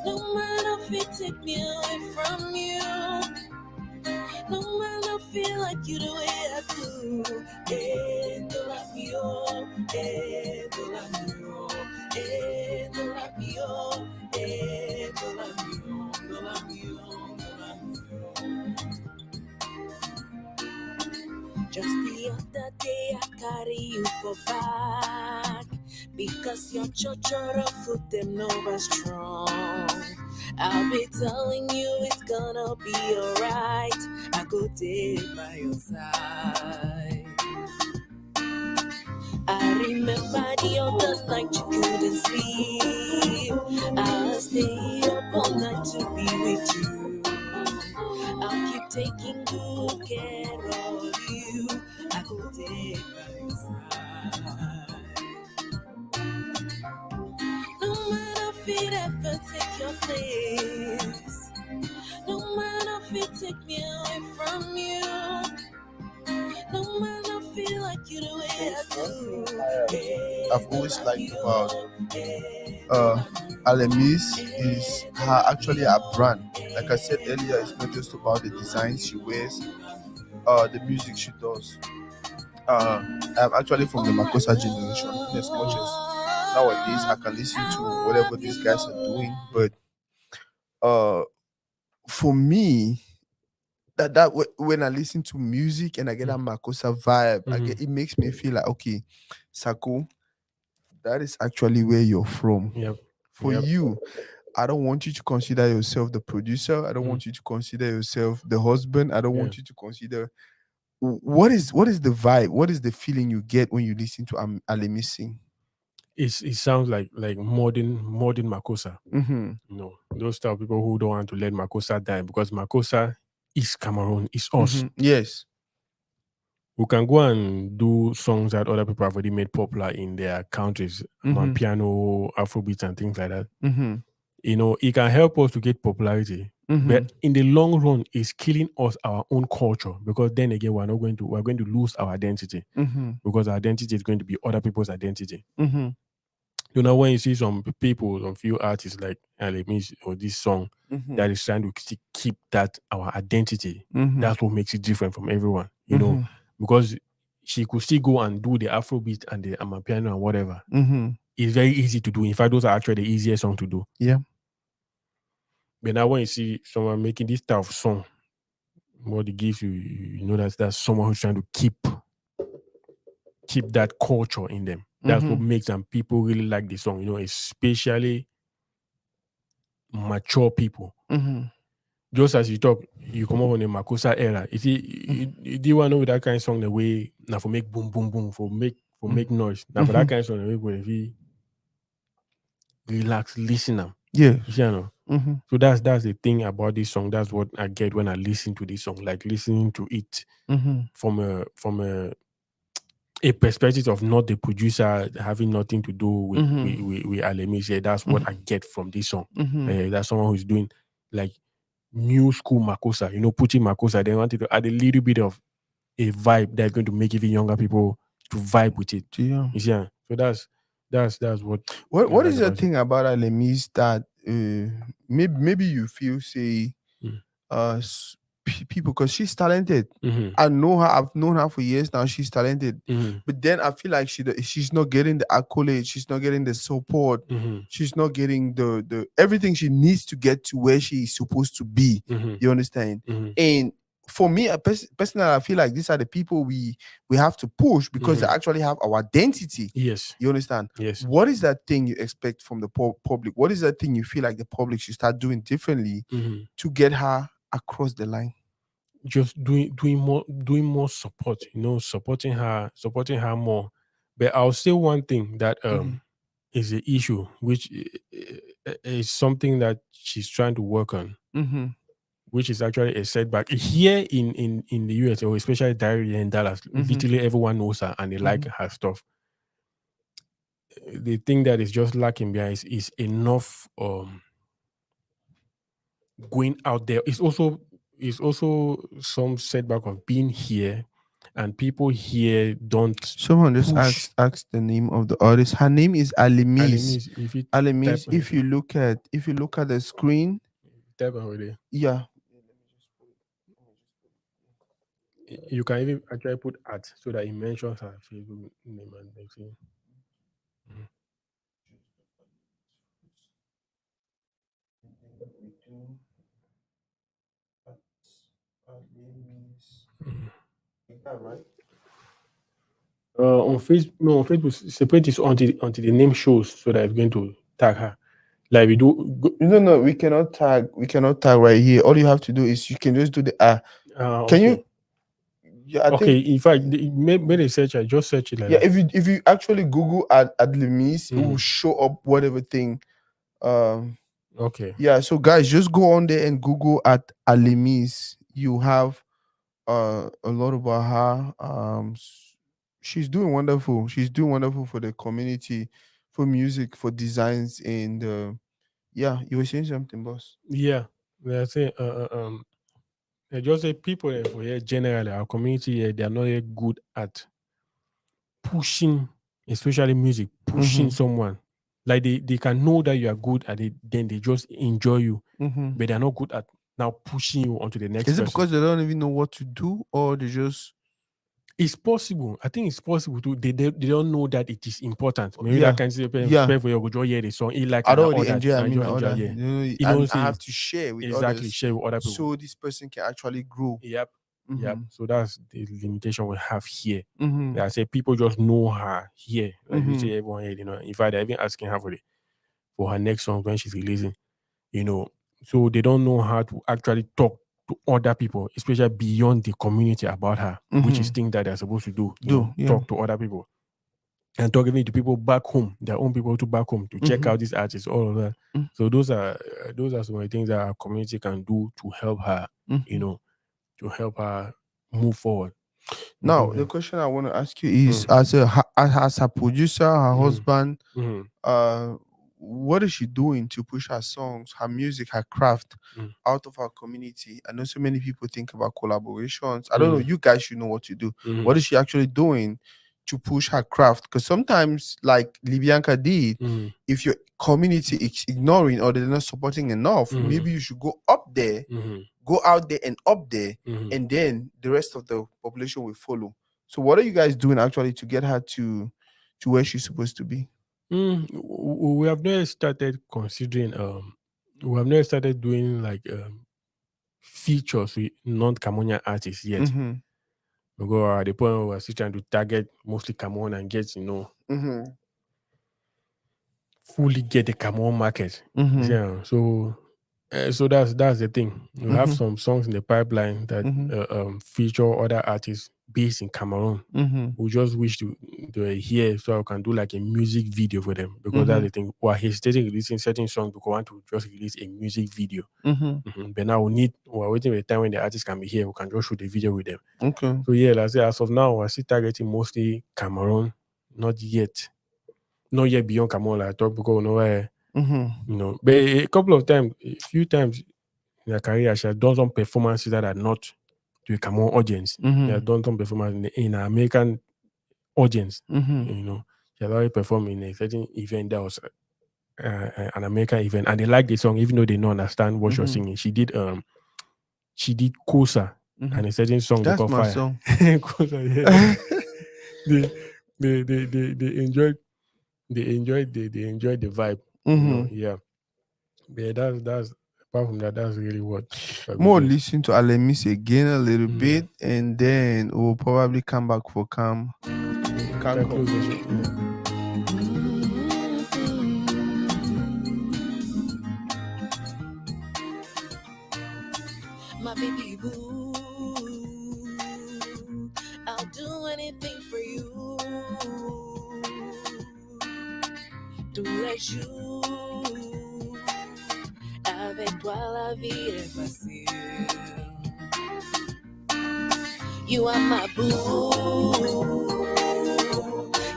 No matter if it take me away from you. No matter feel like you the way I do. Don't let me oh, don't let me oh, don't let me oh, don't let me oh, don't let me oh, don't let me oh. Just the other day I carry you for back because your chochoro foot them over strong. I'll be telling you it's gonna be alright. I go there by your side. I remember the other night you couldn't sleep. I'll stay up all night to be with you. I'll keep taking good care of you. I go there by your side. No matter if it ever take your place. No matter if it take me away from you. No matter feel like you the way I do. I've always liked about Alamise is her actually a brand. Like I said earlier, it's not just about the designs she wears, the music she does. I'm actually from the Makosa generation, in as much as nowadays I can listen to whatever these guys are doing, but for me, when I listen to music and I get that Makosa vibe, it makes me feel like, okay, Sako, that is actually where you're from. Yep. For you, I don't want you to consider yourself the producer. I don't Mm. want you to consider yourself the husband. I don't Yeah. want you to consider what is the vibe? What is the feeling you get when you listen to Alemi sing? It sounds like modern Makosa. Mm-hmm. You know, those type of people who don't want to let Makosa die, because Makosa is Cameroon, is us. Mm-hmm. Yes. We can go and do songs that other people have already made popular in their countries, piano, Afrobeat, and things like that. Mm-hmm. You know, it can help us to get popularity, but in the long run, it's killing us our own culture, because then again, we're going to lose our identity, because our identity is going to be other people's identity. You know, when you see some people, some few artists like Alamis or this song that is trying to keep that our identity, that's what makes it different from everyone. You know, because she could still go and do the Afrobeat and the Amapiano and whatever. It's very easy to do. In fact, those are actually the easiest song to do. Yeah. But now when you see someone making this type of song, what it gives you, you know that's someone who's trying to keep that culture in them. That's what makes them people really like the song, you know, especially mature people. Just as you talk, you come up on the Makosa era. You see, you do want to know that kind of song the way now for make boom boom boom for make noise. Now for that kind of song the way where if relax, listen them. Yeah. You know. So that's the thing about this song. That's what I get when I listen to this song, like listening to it from a perspective of not the producer, having nothing to do with Alamis. Yeah, that's what I get from this song. That's someone who's doing like new school Makosa, you know, putting Makosa. They wanted to add a little bit of a vibe that's going to make even younger people to vibe with it. Yeah. You see, so that's what. What is the thing about Alamis that maybe you feel say people, because she's talented. I know her. I've known her for years now. She's talented, but then I feel like she's not getting the accolades. She's not getting the support. She's not getting the everything she needs to get to where she is supposed to be. You understand? And for me, personally, I feel like these are the people we have to push, because they actually have our identity. Yes. You understand? Yes. What is that thing you expect from the public? What is that thing you feel like the public should start doing differently to get her across the line? Just doing more support, you know, supporting her more. But I'll say one thing that is an issue, which is something that she's trying to work on, Mm-hmm. which is actually a setback here in the US, or especially Diary in Dallas. Literally everyone knows her and they like her stuff. The thing that is just lacking behind is enough going out there. It's also some setback of being here, and people here don't Someone just push. asked the name of the artist. Her name is Alimis. Alimis, if you type Alimis. on it, If you look at the screen, type on it, yeah. you can even actually put at so that it mentions her Facebook name and everything. On Facebook, no, on Facebook, separate this until the name shows so that it's going to tag her. Like we do. No, we cannot tag. We cannot tag right here. All you have to do is you can just do the Can Okay. you? Yeah, I Okay, think. in fact, made a search. I just search it like Yeah, that. if you actually Google Alimis, it will Mhm. show up whatever thing. Okay. Yeah. So guys, just go on there and Google at Alimis. You have a lot about her. She's doing wonderful. She's doing wonderful for the community, for music, for designs, and yeah, you were saying something, boss. Yeah, that's it. I just say people for here generally, our community here, they are not yet good at pushing, especially music, pushing someone. Like they can know that you are good at it, then they just enjoy you, but they're not good at now pushing you onto the next Is it person. because they don't even know what to do, or they just? It's possible. I think it's possible to. They don't know that it is important. Maybe Yeah, that can say yeah. for your go hear the song. He like I and don't all really that. enjoy. I And mean, just all enjoy. that. Yeah, You you know, know, I say have to share with exactly others, share with other people. so this person can actually grow. Yep. Yep. Mhm. So that's the limitation we have here. Mhm. Like I say people just know her here. Like you say Mhm. everyone here, you know. In fact, they're even asking her for her next song when she's releasing, you know. So they don't know how to actually talk to other people, especially beyond the community about her, which is thing that they're supposed to do, Yeah. talk to other people. And talking to people back home, their own people to back home to check out these artists, all of that. So those are some of the things that our community can do to help her, you know, to help her move forward. Now, the question I want to ask you is, Mhm. as a producer, her husband, Mhm. what is she doing to push her songs, her music, her craft Mhm. out of our community? I know so many people think about collaborations. I don't know. You guys should know what to do. What is she actually doing to push her craft? Because sometimes, like Libyanka did, Mhm. if your community is ignoring or they're not supporting enough, Mhm. maybe you should go up there, Mhm. go out there and up there, Mhm. and then the rest of the population will follow. So, what are you guys doing actually to get her to where she's supposed to be? We have not started considering we have not started doing like features with non-Cameroonian artists yet. Mm-hmm. We go at the point where we're still trying to target mostly Cameroon and get Mm-hmm. fully get the Cameroon market. Mm-hmm. Yeah. So that's the thing. We have some songs in the pipeline that feature other artists based in Cameroon. We just wish they were here so I can do like a music video for them, because that's the thing. We're hesitating releasing certain songs because we want to just release a music video. But now we're waiting for the time when the artists can be here. We can just shoot a video with them. Okay. So yeah, like I say, as of now, we're still targeting mostly Cameroon. Not yet beyond Cameroon, like I talk, because we know where but a couple of times, a few times in her career, she has done some performances that are not to a Cameroon audience. She has done some performance in an American audience. She has already performed in a certain event that was an American event, and they like the song even though they don't understand what she was singing. She did Kosa and a certain song they That's call my Fire. song. Kosa, yeah. they enjoyed the vibe. Yeah. Yeah, that's apart from that, that's really what we More do. listen to Alemis again a little bit, and then we'll probably come back for Cam. Try close the shit, yeah. My baby boo, I'll do anything for you. Do joue. Avec toi, la vie est facile. You are my boo.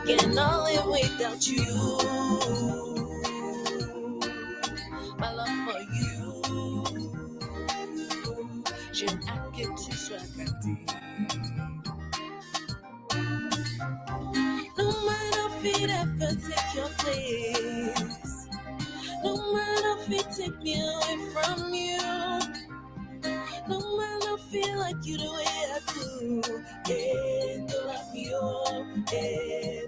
Cannot live without you. My love for you. J'aime à que tu sois gâté. No matter if it ever take your place. No matter if it take me away from you. No matter feel like you the way I do. Don't let me up.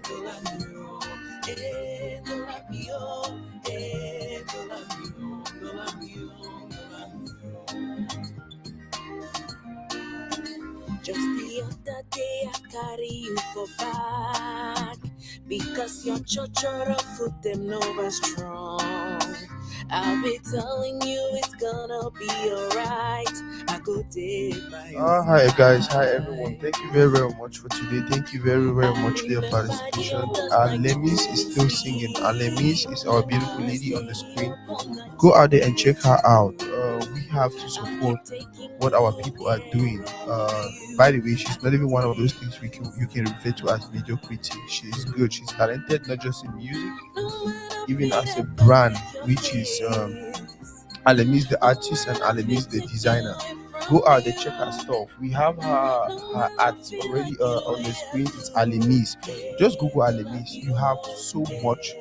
Don't let me up. Don't let me up. Don't let me up. Don't let me up. Don't let me up. Just the other day I carry you for back. Because your chochoro foot them over strong. I'll be telling you it's gonna be alright. I go take by your Hi guys, hi everyone. Thank you very very much for today. Thank you very very much for your participation. Lemis is still singing. Lemis is our beautiful lady on the screen. Go out there and check her out. We have to support what our people are doing. By the way, she's not even one of those things you can refer to as mediocrity. She's good. She's talented, not just in music, even as a brand, which is Alemis the artist and Alemis the designer. Go out there, check her stuff. We have her art already on the screen. It's Alemis. Just Google Alemis. You have so much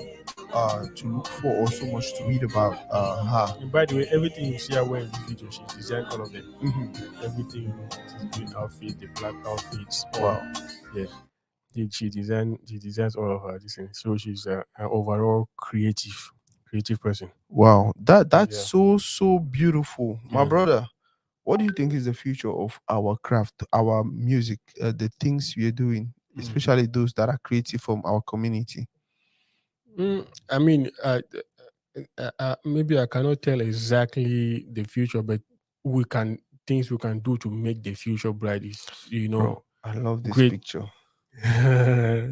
to look for or so much to read about her. And by the way, everything you see her wearing in this video, she designed all of them. Mm-hmm. Everything, this green outfit, the black outfits. Wow. Yeah. She designs all of her this thing. So she's an overall creative person. Wow. That's Yeah. so beautiful. My Yeah. brother, what do you think is the future of our craft, our music, the things we are doing, especially those that are creative from our community? I mean, maybe I cannot tell exactly the future, but things we can do to make the future bright is, Bro, I love this great. picture. Yeah,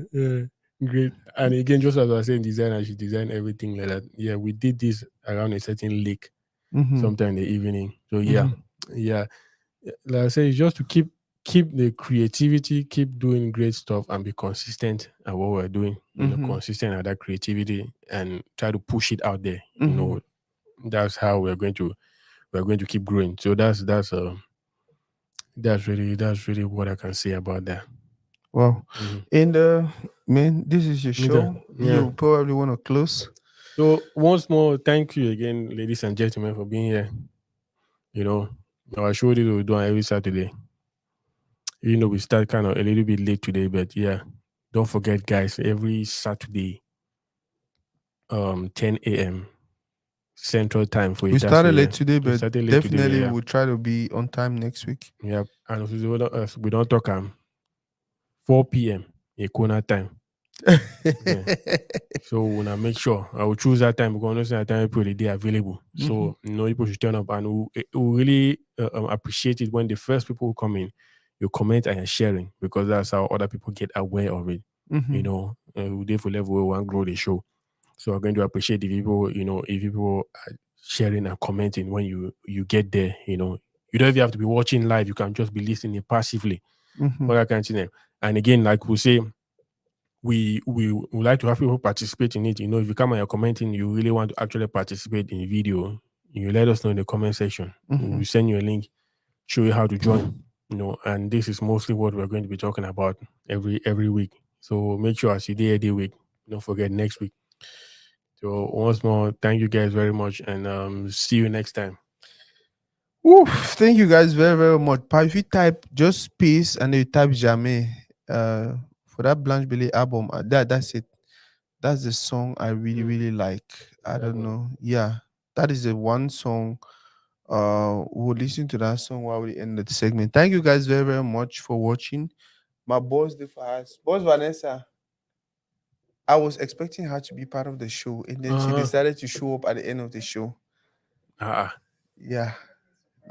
great. And again, just as I was saying, designer, she designed everything like that. Yeah, we did this around a certain lake sometime in the evening. So yeah. Like I say, it's just to keep the creativity, keep doing great stuff, and be consistent at what we're doing. Consistent at that creativity, and try to push it out there. That's how we're going to keep growing. So that's really what I can say about that. Wow. And man, this is your show. Yeah. You probably want to close. So once more, thank you again, ladies and gentlemen, for being here. Our show this we do on every Saturday. We start kind of a little bit late today, but yeah, don't forget, guys, every Saturday, 10 a.m. Central Time for you. We started late today, We but started late definitely today, yeah. we'll try to be on time next week. Yep. And if we don't talk 4 p.m. Ekona time. Yeah. So when I make sure I will choose that time because honestly, that time people they available. So people should turn up, and we really appreciate it when the first people who come in, you comment and you're sharing, because that's how other people get aware of it. We therefore level one grow the show. So I'm going to appreciate if people, if people are sharing and commenting when you get there. You don't even have to be watching live. You can just be listening passively. All that kind of thing. And again, like we say, we would like to have people participate in it. If you come and you're commenting, you really want to actually participate in the video, you let us know in the comment section. We'll send you a link, show you how to join. And this is mostly what we're going to be talking about every week. So make sure as you do every week, don't forget next week. So once more, thank you guys very much, and see you next time. Oof, thank you guys very very much. If you type just space and then you type Jamais for that Blanche Billy album, that's it. That's the song I really really like. I don't know. Yeah, that is the one song. We'll listen to that song while we end the segment. Thank you guys very very much for watching. My boss the fast boss Vanessa. I was expecting her to be part of the show, and then she decided to show up at the end of the show. Yeah.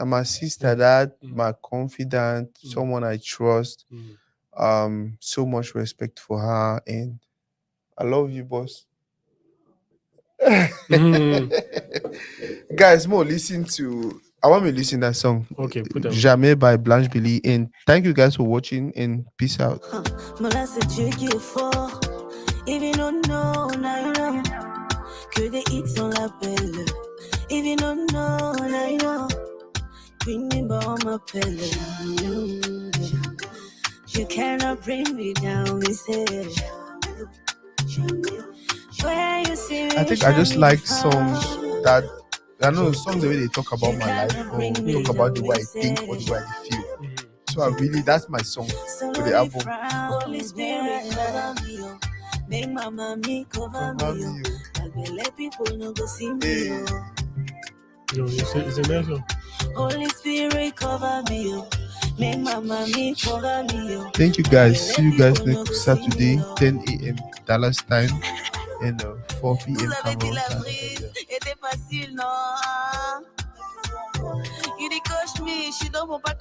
And my sister, that my confidant, someone I trust. So much respect for her, and I love you, boss. Mhm. Guys, more listen to. I want me to listen to that song. Okay, put them. Jamais by Blanche Billy. And thank you guys for watching. And peace out. Voilà, c'est Dieu qui est fort. Even though no, now you know que des hits on l'appelle. Even though no, now you know remember on m'appelle. You cannot bring me down, me say. Where you see me, I think I just like songs that I know songs the way they talk about my life or talk about the way I think or the way I feel. So I really that's my song for the album. Holy Spirit, cover me, oh. Make my mommy cover me, oh. Like we let people know go see me, oh. Yo, it's a nice one. Holy Spirit, cover me, oh. Make my mommy cover me, oh. Thank you guys. See you guys next Saturday, 10 a.m. Dallas time and 4 p.m. Vous avez dit Cameroon la time. brise était facile, non? Il dit coach me, she don't want pas